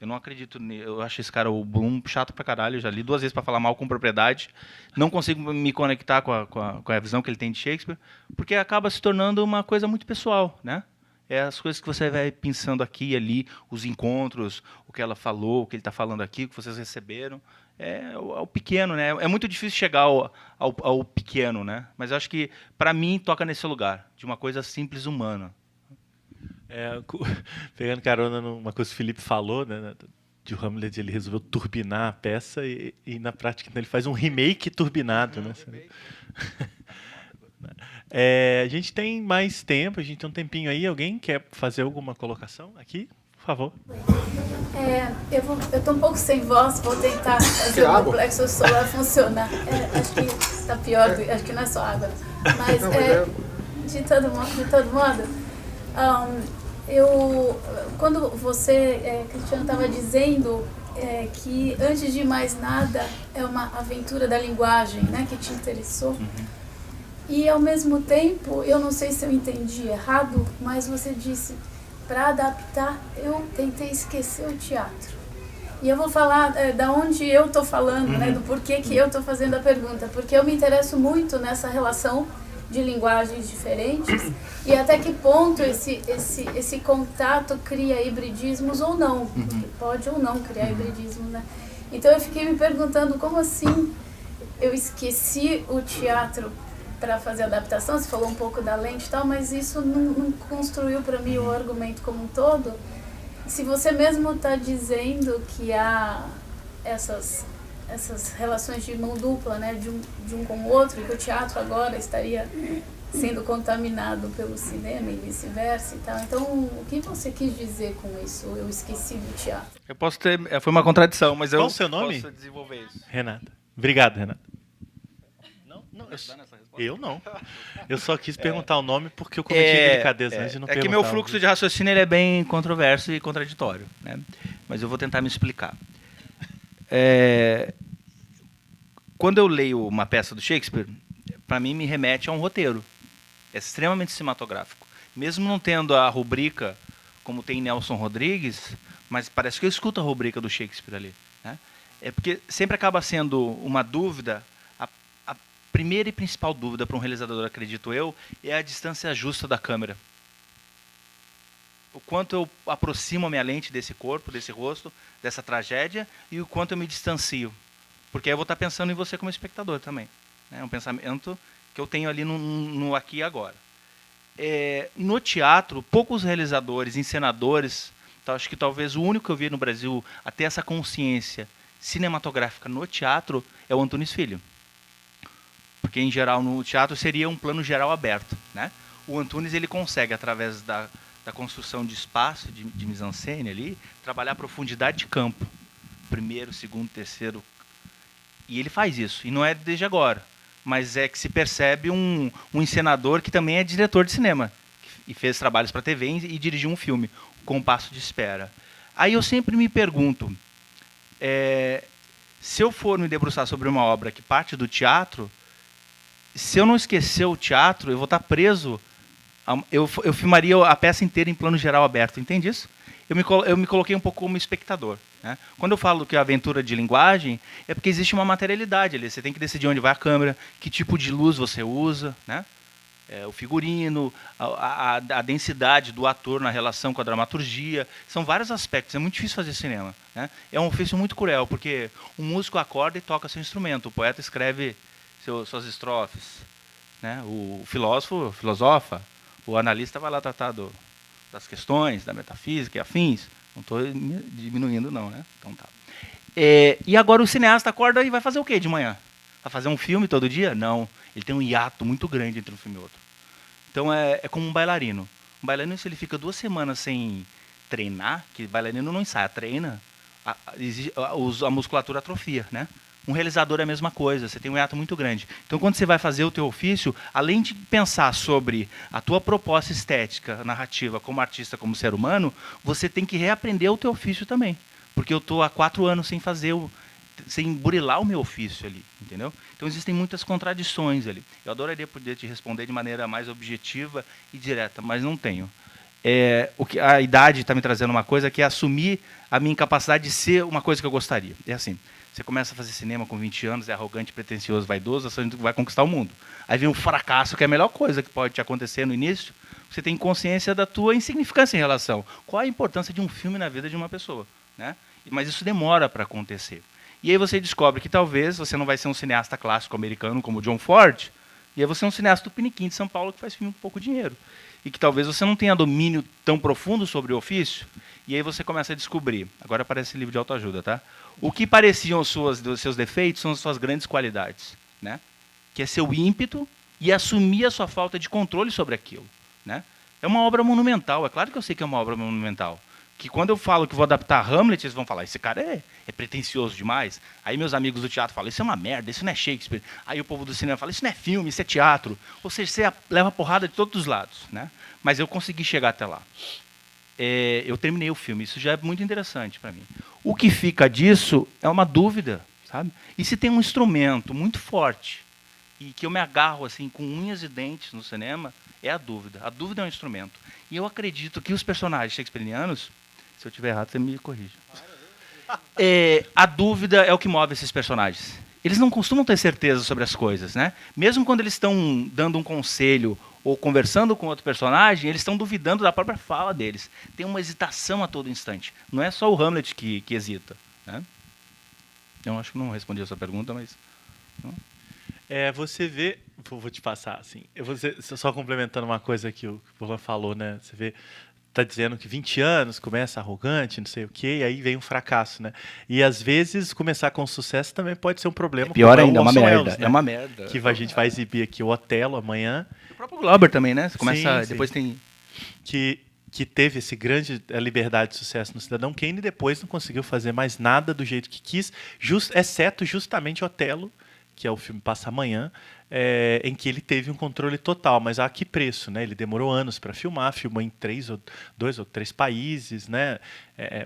Eu não acredito, eu acho esse cara, o Bloom, chato pra caralho, eu já li 2 vezes para falar mal com propriedade, não consigo me conectar com a visão que ele tem de Shakespeare, porque acaba se tornando uma coisa muito pessoal, né? As coisas que você vai pensando aqui e ali, os encontros, o que ela falou, o que ele está falando aqui, o que vocês receberam. É o pequeno, né? É muito difícil chegar ao pequeno, né? Mas eu acho que, para mim, toca nesse lugar, de uma coisa simples humana. Pegando carona numa coisa que o Felipe falou, né? De o Hamlet, ele resolveu turbinar a peça e na prática ele faz um remake turbinado, né? A gente tem mais tempo, a gente tem um tempinho aí. Alguém quer fazer alguma colocação aqui? Por favor. Eu estou um pouco sem voz, vou tentar fazer o plexo solar funcionar. Acho que está pior, acho que não é só água. Mas, de todo modo, quando você, Cristiano, estava dizendo que, antes de mais nada, é uma aventura da linguagem, né, que te interessou. E, ao mesmo tempo, eu não sei se eu entendi errado, mas você disse, para adaptar, eu tentei esquecer o teatro. E eu vou falar da onde eu estou falando, né, do porquê que eu estou fazendo a pergunta. Porque eu me interesso muito nessa relação de linguagens diferentes e até que ponto esse contato cria hibridismos ou não. Porque pode ou não criar hibridismos, né? Então, eu fiquei me perguntando como assim eu esqueci o teatro para fazer a adaptação. Você falou um pouco da lente e tal, mas isso não construiu para mim o argumento como um todo. Se você mesmo está dizendo que há essas relações de mão dupla, né, de um com o outro, e que o teatro agora estaria sendo contaminado pelo cinema e vice-versa e tal. Então, o que você quis dizer com isso? Eu esqueci do teatro. Eu posso ter... Foi uma contradição, mas Qual o seu nome? Posso desenvolver isso. Renata. Obrigado, Renata. Eu não. Eu só quis perguntar o nome porque eu cometi delicadeza antes de não perguntar. É que meu fluxo de raciocínio ele é bem controverso e contraditório, né? Mas eu vou tentar me explicar. Quando eu leio uma peça do Shakespeare, para mim me remete a um roteiro. É extremamente cinematográfico. Mesmo não tendo a rubrica como tem Nelson Rodrigues, mas parece que eu escuto a rubrica do Shakespeare ali, né? É porque sempre acaba sendo uma dúvida. A primeira e principal dúvida para um realizador, acredito eu, é a distância justa da câmera. O quanto eu aproximo a minha lente desse corpo, desse rosto, dessa tragédia, e o quanto eu me distancio. Porque aí eu vou estar pensando em você como espectador também. É um pensamento que eu tenho ali no aqui e agora. No teatro, poucos realizadores, encenadores, acho que talvez o único que eu vi no Brasil a ter essa consciência cinematográfica no teatro é o Antunes Filho. Porque, em geral, no teatro seria um plano geral aberto, né? O Antunes ele consegue, através da construção de espaço, de mise-en-scène ali, trabalhar a profundidade de campo. Primeiro, segundo, terceiro. E ele faz isso. E não é desde agora. Mas é que se percebe um encenador que também é diretor de cinema. E fez trabalhos para TV e dirigiu um filme, O Compasso de Espera. Aí eu sempre me pergunto, se eu for me debruçar sobre uma obra que parte do teatro, se eu não esquecer o teatro, eu vou estar preso. Eu filmaria a peça inteira em plano geral aberto, entende isso? Eu me coloquei um pouco como espectador, né? Quando eu falo que é aventura de linguagem, é porque existe uma materialidade ali. Você tem que decidir onde vai a câmera, que tipo de luz você usa, né? O figurino, a densidade do ator na relação com a dramaturgia. São vários aspectos. É muito difícil fazer cinema, né? É um ofício muito cruel, porque o músico acorda e toca seu instrumento. O poeta escreve suas estrofes, né? O filósofo filosofa. O analista vai lá tratar das questões, da metafísica e afins. Não estou diminuindo, não, né? Então tá. E agora o cineasta acorda e vai fazer o quê de manhã? Vai fazer um filme todo dia? Não. Ele tem um hiato muito grande entre um filme e outro. Então é como um bailarino. Um bailarino, se ele fica 2 semanas sem treinar, que bailarino não ensaia, treina, a musculatura atrofia, né? Um realizador é a mesma coisa, você tem um hiato muito grande. Então, quando você vai fazer o teu ofício, além de pensar sobre a tua proposta estética, narrativa, como artista, como ser humano, você tem que reaprender o teu ofício também. Porque eu estou há 4 anos sem burilar o meu ofício ali, entendeu? Então, existem muitas contradições ali. Eu adoraria poder te responder de maneira mais objetiva e direta, mas não tenho. A idade está me trazendo uma coisa que é assumir a minha incapacidade de ser uma coisa que eu gostaria. É assim, você começa a fazer cinema com 20 anos, é arrogante, pretensioso, vaidoso, você vai conquistar o mundo. Aí vem um fracasso, que é a melhor coisa que pode te acontecer no início. Você tem consciência da tua insignificância em relação. Qual a importância de um filme na vida de uma pessoa, né? Mas isso demora para acontecer. E aí você descobre que talvez você não vai ser um cineasta clássico americano como o John Ford, e aí você é um cineasta do Piniquim de São Paulo que faz filme com pouco dinheiro. E que talvez você não tenha domínio tão profundo sobre o ofício, e aí você começa a descobrir. Agora aparece livro de autoajuda, tá? O que pareciam os seus defeitos são as suas grandes qualidades, né? Que é seu ímpeto e assumir a sua falta de controle sobre aquilo, né? É uma obra monumental, é claro que eu sei que é uma obra monumental. Que quando eu falo que vou adaptar Hamlet, eles vão falar, esse cara é pretensioso demais. Aí meus amigos do teatro falam, isso é uma merda, isso não é Shakespeare. Aí o povo do cinema fala, isso não é filme, isso é teatro. Ou seja, você leva porrada de todos os lados, né? Mas eu consegui chegar até lá. Eu terminei o filme, isso já é muito interessante para mim. O que fica disso é uma dúvida, sabe? E se tem um instrumento muito forte, e que eu me agarro assim com unhas e dentes no cinema, é a dúvida. A dúvida é um instrumento. E eu acredito que os personagens shakespearianos, se eu estiver errado, você me corrige. A dúvida é o que move esses personagens. Eles não costumam ter certeza sobre as coisas, né? Mesmo quando eles estão dando um conselho ou conversando com outro personagem, eles estão duvidando da própria fala deles. Tem uma hesitação a todo instante. Não é só o Hamlet que hesita, né? Eu acho que não respondi a sua pergunta, mas... Não. Você vê... Vou te passar, assim. Só complementando uma coisa que o Bolan falou, né? Você vê... Está dizendo que 20 anos, começa arrogante, não sei o quê, e aí vem um fracasso, né? E, às vezes, começar com sucesso também pode ser um problema. Pior ainda, é uma merda. Né? É uma merda. Que a gente vai exibir aqui o Otelo amanhã. O próprio Glauber também, né? Você começa, sim. Depois tem... Que teve esse grande liberdade de sucesso no Cidadão Kane e depois não conseguiu fazer mais nada do jeito que quis, exceto justamente Otelo, que é o filme Passa Amanhã, em que ele teve um controle total, mas a que preço, né? Ele demorou anos para filmar, filmou em 2 ou 3 países, né?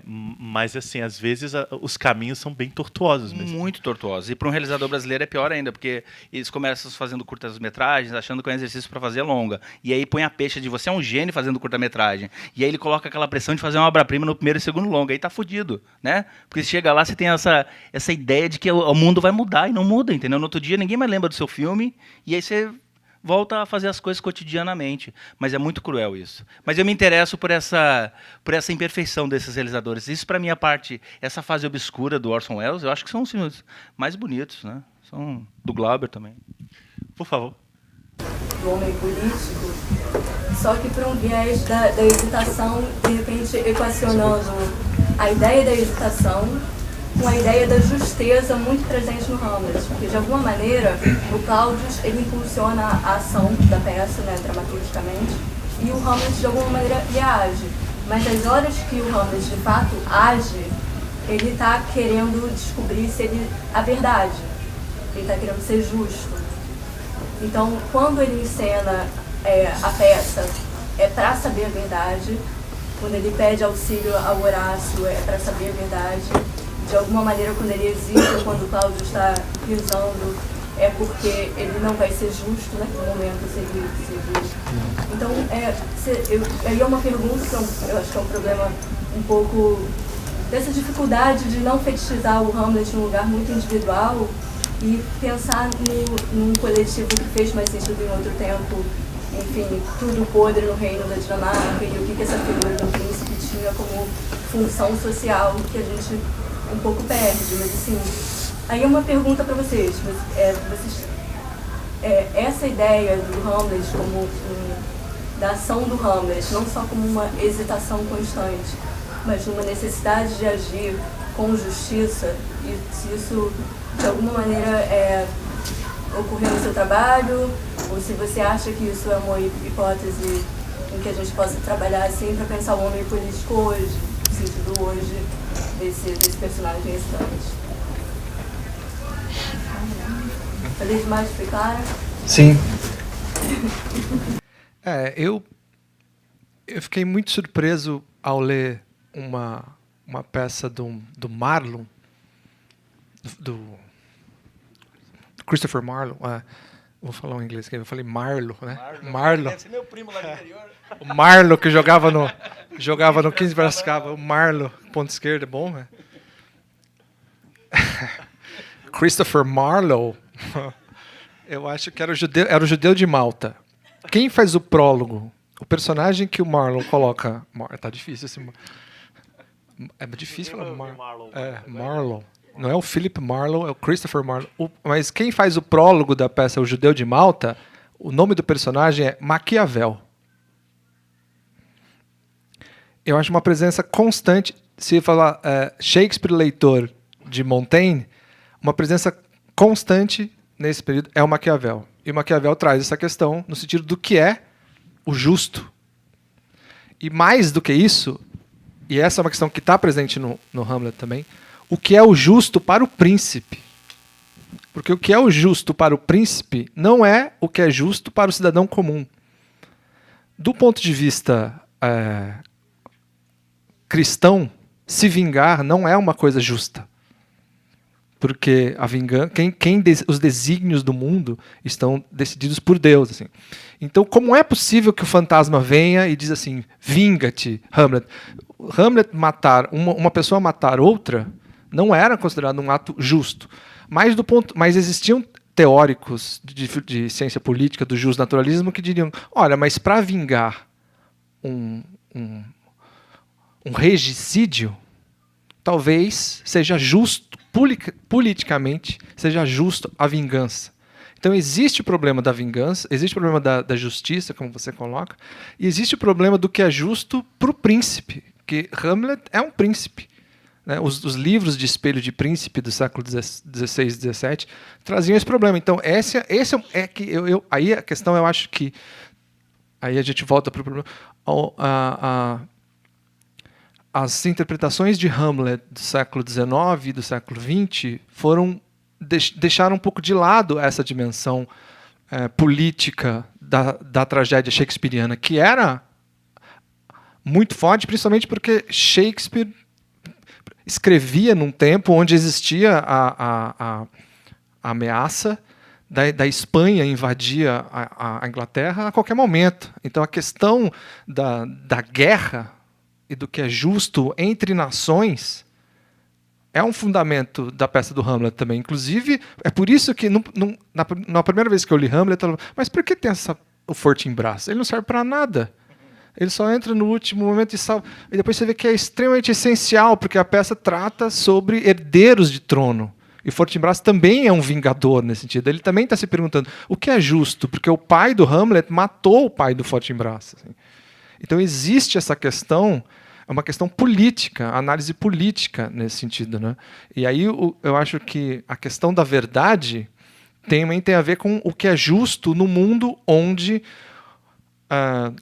Mas assim, às vezes os caminhos são bem tortuosos mesmo. Muito tortuosos. E para um realizador brasileiro é pior ainda, porque eles começam fazendo curtas-metragens, achando que é um exercício para fazer longa. E aí põe a peixe de você é um gênio fazendo curta-metragem. E aí ele coloca aquela pressão de fazer uma obra-prima no primeiro e segundo longa. Aí tá fudido, né? Porque você chega lá, você tem essa ideia de que o mundo vai mudar e não muda, entendeu? No outro dia ninguém mais lembra do seu filme e aí você volta a fazer as coisas cotidianamente. Mas é muito cruel isso. Mas eu me interesso por essa imperfeição desses realizadores. Isso, para mim, essa fase obscura do Orson Welles, eu acho que são os filmes mais bonitos, né? São do Glauber também. Por favor. do homem político, só que por um viés da hesitação, de repente equacionando a ideia da hesitação com a ideia da justeza muito presente no Hamlet, porque de alguma maneira o Claudius ele impulsiona a ação da peça, né, dramaturgicamente, e o Hamlet de alguma maneira reage. Mas nas horas que o Hamlet de fato age, ele está querendo descobrir se ele a verdade, ele está querendo ser justo. Então, quando ele encena a peça, é para saber a verdade. Quando ele pede auxílio ao Horácio, é para saber a verdade. De alguma maneira, quando ele hesita, quando o Cláudio está pisando, é porque ele não vai ser justo naquele momento, se ele... Então, aí é uma pergunta, que eu acho que é um problema um pouco dessa dificuldade de não fetichizar o Hamlet num lugar muito individual e pensar num coletivo que fez mais sentido em outro tempo. Enfim, tudo podre no reino da Dinamarca e o que essa figura do príncipe tinha como função social que a gente um pouco perde. Mas assim, aí é uma pergunta para vocês. Essa ideia do Hamlet como da ação do Hamlet, não só como uma hesitação constante, mas numa necessidade de agir com justiça, e se isso de alguma maneira ocorreu no seu trabalho, ou se você acha que isso é uma hipótese em que a gente possa trabalhar assim para pensar o homem político hoje, no sentido hoje desse personagem estranho. Falei demais, foi clara? Sim. Eu fiquei muito surpreso ao ler uma peça do Marlowe, do Christopher Marlowe. Vou falar em inglês aqui, eu falei Marlowe, né? Marlowe. Deve ser meu primo lá do interior. O Marlowe, que jogava no 15 de Piracicaba. O Marlowe, ponto esquerdo, é bom, né? Christopher Marlowe, eu acho que era o judeu de Malta. Quem faz o prólogo? O personagem que o Marlowe coloca... Tá difícil esse... É difícil falar Marlowe. Marlowe. Não é o Philip Marlowe, é o Christopher Marlowe. Mas quem faz o prólogo da peça O Judeu de Malta, o nome do personagem é Maquiavel. Eu acho uma presença constante. Se falar Shakespeare leitor de Montaigne, uma presença constante nesse período é o Maquiavel. E o Maquiavel traz essa questão no sentido do que é o justo. E mais do que isso, e essa é uma questão que está presente no Hamlet também, o que é o justo para o príncipe. Porque o que é o justo para o príncipe não é o que é justo para o cidadão comum. Do ponto de vista cristão, se vingar não é uma coisa justa. Porque a vingança, os desígnios do mundo estão decididos por Deus. Assim. Então, como é possível que o fantasma venha e diz assim, vinga-te, Hamlet? Hamlet uma pessoa matar outra não era considerado um ato justo. Mas existiam teóricos de ciência política, do justnaturalismo, que diriam, olha, mas para vingar um regicídio, talvez seja justo, politicamente, seja justo a vingança. Então existe o problema da vingança, existe o problema da justiça, como você coloca, e existe o problema do que é justo para o príncipe, que Hamlet é um príncipe. Né? Os livros de espelho de príncipe do século XVI e XVII traziam esse problema. Então aí a questão, eu acho que aí a gente volta para o problema. As interpretações de Hamlet do século XIX e do século XX deixaram um pouco de lado essa dimensão política da tragédia shakespeariana, que era muito forte, principalmente porque Shakespeare escrevia num tempo onde existia a ameaça da Espanha invadir a Inglaterra a qualquer momento. Então a questão da guerra e do que é justo entre nações é um fundamento da peça do Hamlet também. Inclusive, é por isso que na primeira vez que eu li Hamlet, eu falei, mas por que tem o Fortinbras? Ele não serve para nada. Ele só entra no último momento e salva. E depois você vê que é extremamente essencial, porque a peça trata sobre herdeiros de trono. E o Fortinbras também é um vingador nesse sentido. Ele também está se perguntando o que é justo, porque o pai do Hamlet matou o pai do Fortinbras. Assim. Então existe essa questão, é uma questão política, análise política nesse sentido, né? E aí eu acho que a questão da verdade também tem a ver com o que é justo no mundo onde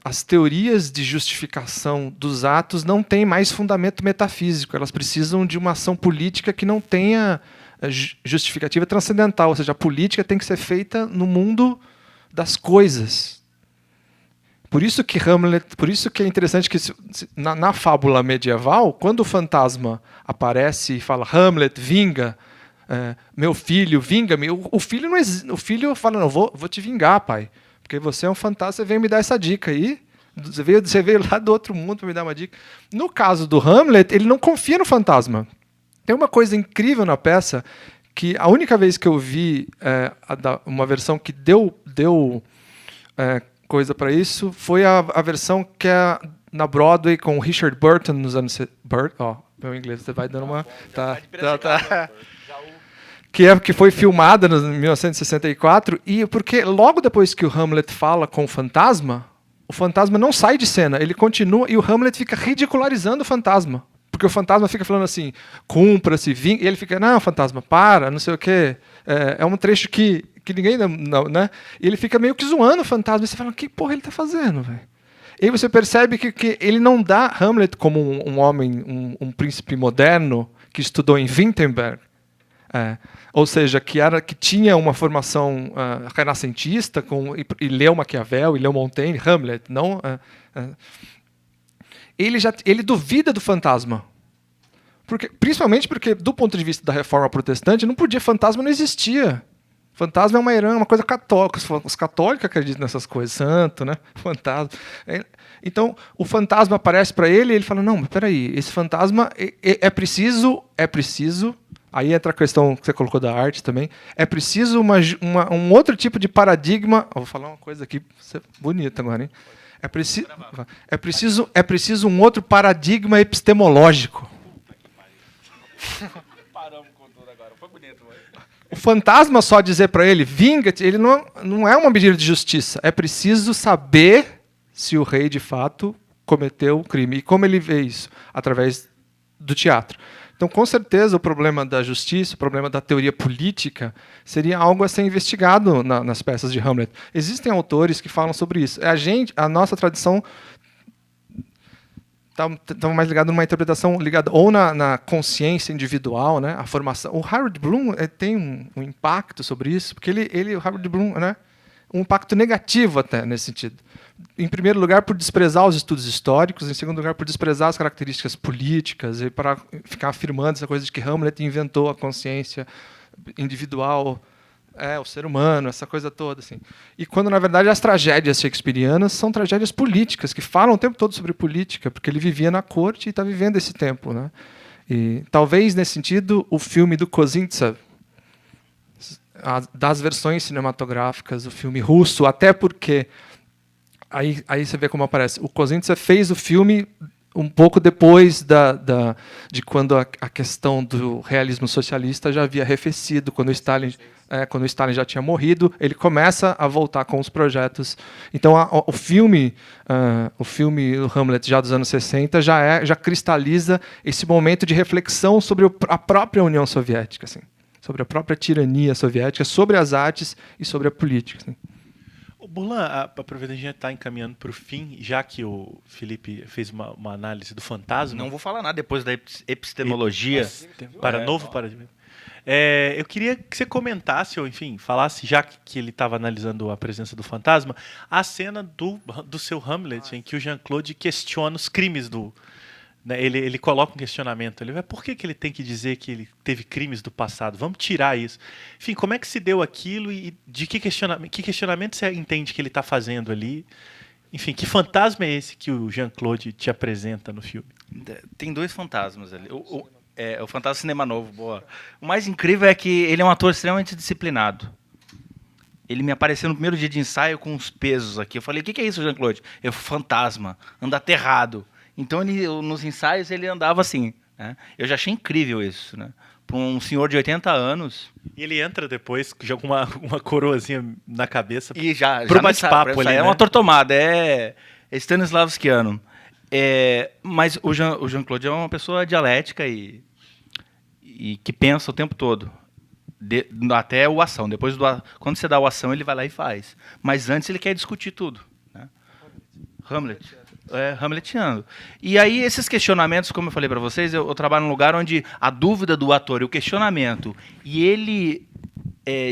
as teorias de justificação dos atos não têm mais fundamento metafísico. Elas precisam de uma ação política que não tenha justificativa transcendental. Ou seja, a política tem que ser feita no mundo das coisas. Por isso que é interessante que na fábula medieval, quando o fantasma aparece e fala Hamlet, vinga, meu filho, vinga-me, o filho fala, não, vou te vingar, pai. Porque você é um fantasma, você veio me dar essa dica aí. Você veio lá do outro mundo para me dar uma dica. No caso do Hamlet, ele não confia no fantasma. Tem uma coisa incrível na peça, que a única vez que eu vi uma versão que deu coisa para isso foi a versão que é na Broadway com o Richard Burton nos anos... meu inglês, você vai dando uma... Tá. Que foi filmada em 1964, e porque logo depois que o Hamlet fala com o fantasma não sai de cena, ele continua e o Hamlet fica ridicularizando o fantasma. Porque o fantasma fica falando assim, cumpra-se, vinga, e ele fica, não, fantasma, para, não sei o quê. É um trecho que ninguém... Não, né? E ele fica meio que zoando o fantasma, e você fala, que porra ele tá fazendo, velho? E aí você percebe que ele não dá Hamlet como um homem, um príncipe moderno que estudou em Wittenberg, ou seja, que tinha uma formação renascentista e leu Maquiavel, e leu Montaigne, Hamlet. Não, ele duvida do fantasma. Principalmente porque, do ponto de vista da reforma protestante, fantasma não existia. Fantasma é uma coisa católica. Os católicos acreditam nessas coisas, santo, né? Fantasma. Então, o fantasma aparece para ele e ele fala, não, mas peraí, esse fantasma é preciso... Aí entra a questão que você colocou da arte também. É preciso um outro tipo de paradigma... Vou falar uma coisa aqui bonita agora, hein? É preciso um outro paradigma epistemológico. Paramos com tudo agora. Foi bonito, mano. O fantasma só dizer para ele, vinga-te, ele não é uma medida de justiça. É preciso saber se o rei, de fato, cometeu o crime. E como ele vê isso? Através do teatro. Então, com certeza, o problema da justiça, o problema da teoria política, seria algo a ser investigado nas peças de Hamlet. Existem autores que falam sobre isso. A nossa tradição está mais ligada numa interpretação ligada ou na consciência individual, né, a formação. O Harold Bloom tem um impacto sobre isso, porque o Harold Bloom, né, um impacto negativo até nesse sentido. Em primeiro lugar, por desprezar os estudos históricos, em segundo lugar, por desprezar as características políticas e para ficar afirmando essa coisa de que Hamlet inventou a consciência individual, o ser humano, essa coisa toda, assim. E quando, na verdade, as tragédias shakespearianas são tragédias políticas, que falam o tempo todo sobre política, porque ele vivia na corte e está vivendo esse tempo, né? E talvez, nesse sentido, o filme do Kozintsev, das versões cinematográficas, o filme russo, até porque... Aí você vê como aparece. O Kozintsev fez o filme um pouco depois de quando a questão do realismo socialista já havia arrefecido, quando o Stalin já tinha morrido, ele começa a voltar com os projetos. Então, o filme do Hamlet, já dos anos 60, já cristaliza esse momento de reflexão sobre a própria União Soviética, assim, sobre a própria tirania soviética, sobre as artes e sobre a política. Assim. Burlan, aproveitando a gente está encaminhando para o fim, já que o Felipe fez uma análise do fantasma. Não vou falar nada depois da epistemologia. Novo paradigma. Eu queria que você comentasse, ou enfim, falasse, já que ele estava analisando a presença do fantasma, a cena do seu Hamlet, em que o Jean-Claude questiona os crimes do... Né, ele coloca um questionamento. Ele vai, por que ele tem que dizer que ele teve crimes do passado? Vamos tirar isso. Enfim, como é que se deu aquilo e de que questionamento você entende que ele está fazendo ali? Enfim, que fantasma é esse que o Jean-Claude te apresenta no filme? Tem dois fantasmas ali. O fantasma Cinema Novo, boa. O mais incrível é que ele é um ator extremamente disciplinado. Ele me apareceu no primeiro dia de ensaio com uns pesos aqui. Eu falei, o que é isso, Jean-Claude? Fantasma, anda aterrado. Então, nos ensaios, ele andava assim. Né? Eu já achei incrível isso. Né? para um senhor de 80 anos. E ele entra depois, joga uma coroazinha na cabeça. E já pro bate-papo ali, é né? uma tortomada, é Stanislavskiano. Mas o Jean-Claude é uma pessoa dialética e que pensa o tempo todo. Até o ação. Depois quando você dá o ação, ele vai lá e faz. Mas antes ele quer discutir tudo. Né? Hamletiano. E aí, esses questionamentos, como eu falei para vocês, eu trabalho num lugar onde a dúvida do ator e o questionamento, e ele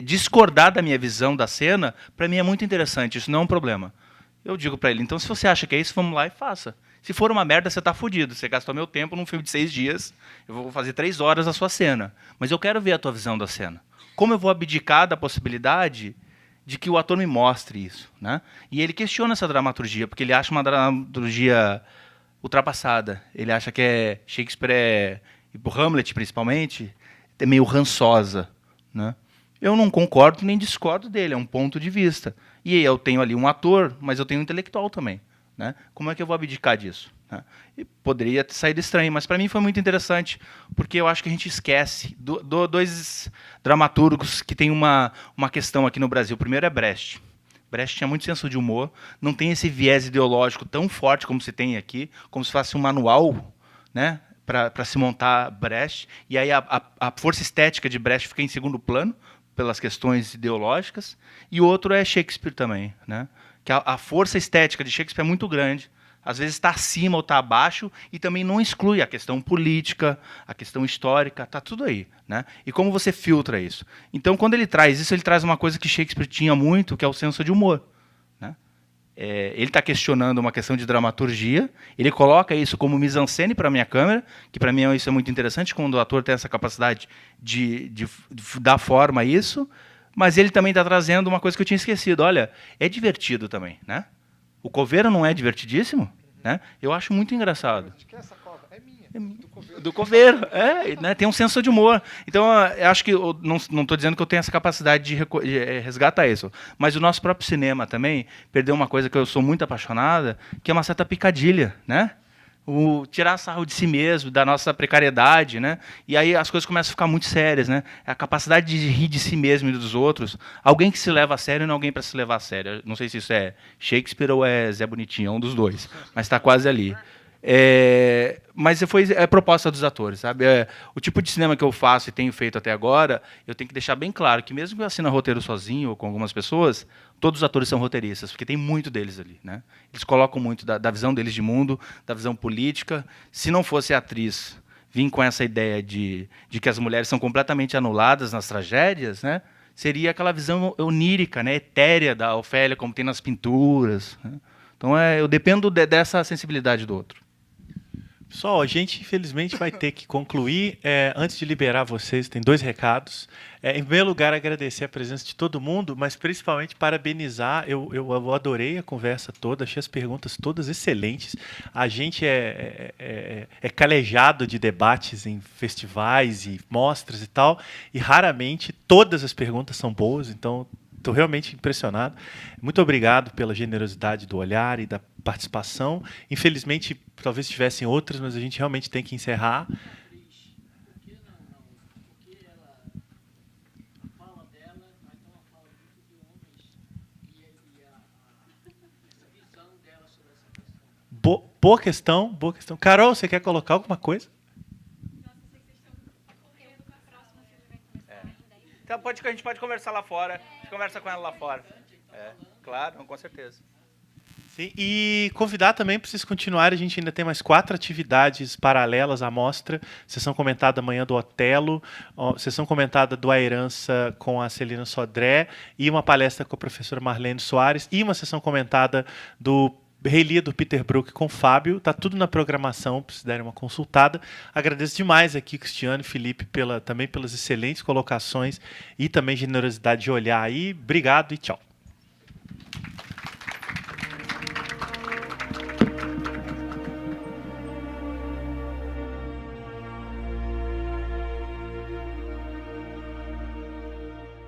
discordar da minha visão da cena, para mim é muito interessante. Isso não é um problema. Eu digo para ele, então, se você acha que é isso, vamos lá e faça. Se for uma merda, você está fudido. Você gastou meu tempo num filme de 6 dias, eu vou fazer 3 horas a sua cena. Mas eu quero ver a tua visão da cena. Como eu vou abdicar da possibilidade de que o ator me mostre isso, né? E ele questiona essa dramaturgia, porque ele acha uma dramaturgia ultrapassada. Ele acha que Shakespeare e o Hamlet, principalmente, é meio rançosa, né? Eu não concordo nem discordo dele, é um ponto de vista. E eu tenho ali um ator, mas eu tenho um intelectual também, né? Como é que eu vou abdicar disso? Né? E poderia ter saído estranho, mas para mim foi muito interessante, porque eu acho que a gente esquece. Dois dramaturgos que têm uma questão aqui no Brasil. O primeiro é Brecht. Brecht tinha muito senso de humor, não tem esse viés ideológico tão forte como se tem aqui, como se fosse um manual, né, para se montar Brecht. E aí a força estética de Brecht fica em segundo plano, pelas questões ideológicas. E o outro é Shakespeare também, né? Que a força estética de Shakespeare é muito grande. Às vezes está acima ou está abaixo, e também não exclui a questão política, a questão histórica, está tudo aí, né? E como você filtra isso? Então, quando ele traz isso, ele traz uma coisa que Shakespeare tinha muito, que é o senso de humor. Né? Ele está questionando uma questão de dramaturgia, ele coloca isso como mise-en-scène para a minha câmera, que para mim isso é muito interessante, quando o ator tem essa capacidade de dar forma a isso, mas ele também está trazendo uma coisa que eu tinha esquecido. Olha, é divertido também, né? O Coveiro não é divertidíssimo? Né? Eu acho muito engraçado. De que é essa cova? É minha. Do Coveiro. Né? Tem um senso de humor. Então, eu acho que eu não estou dizendo que eu tenho essa capacidade de resgatar isso. Mas o nosso próprio cinema também perdeu uma coisa que eu sou muito apaixonada, que é uma certa picadilha, né? O tirar sarro de si mesmo, da nossa precariedade, né? E aí as coisas começam a ficar muito sérias, né? A capacidade de rir de si mesmo e dos outros. Alguém que se leva a sério e não alguém para se levar a sério. Não sei se isso é Shakespeare ou é Zé Bonitinho, é um dos dois, mas está quase ali. Mas foi a proposta dos atores, sabe? O tipo de cinema que eu faço e tenho feito até agora, eu tenho que deixar bem claro que mesmo que eu assine roteiro sozinho ou com algumas pessoas, todos os atores são roteiristas, porque tem muito deles ali, né? Eles colocam muito da visão deles de mundo, da visão política. Se não fosse a atriz vir com essa ideia de que as mulheres são completamente anuladas nas tragédias, né? Seria aquela visão onírica, né? Etérea da Ofélia, como tem nas pinturas. Né? Então, eu dependo dessa sensibilidade do outro. Pessoal, a gente infelizmente vai ter que concluir. Antes de liberar vocês, tem 2 recados. Em primeiro lugar, agradecer a presença de todo mundo, mas principalmente parabenizar. Eu adorei a conversa toda, achei as perguntas todas excelentes. A gente é calejado de debates em festivais e mostras e tal, e raramente todas as perguntas são boas, então estou realmente impressionado. Muito obrigado pela generosidade do olhar e da participação. Infelizmente, talvez tivessem outras, mas a gente realmente tem que encerrar. Boa questão, boa questão. Carol, você quer colocar alguma coisa? Então a gente pode conversar lá fora. A gente conversa com ela lá fora. Claro, com certeza. Sim, e convidar também para vocês continuarem. A gente ainda tem mais 4 atividades paralelas à mostra. Sessão comentada amanhã do Otelo, sessão comentada do A Herança com a Celina Sodré, e uma palestra com a professora Marlene Soares, e uma sessão comentada do Rei Lear, do Peter Brook, com o Fábio. Está tudo na programação, para vocês darem uma consultada. Agradeço demais aqui, Cristiano e Felipe, também pelas excelentes colocações e também generosidade de olhar aí. Obrigado e tchau.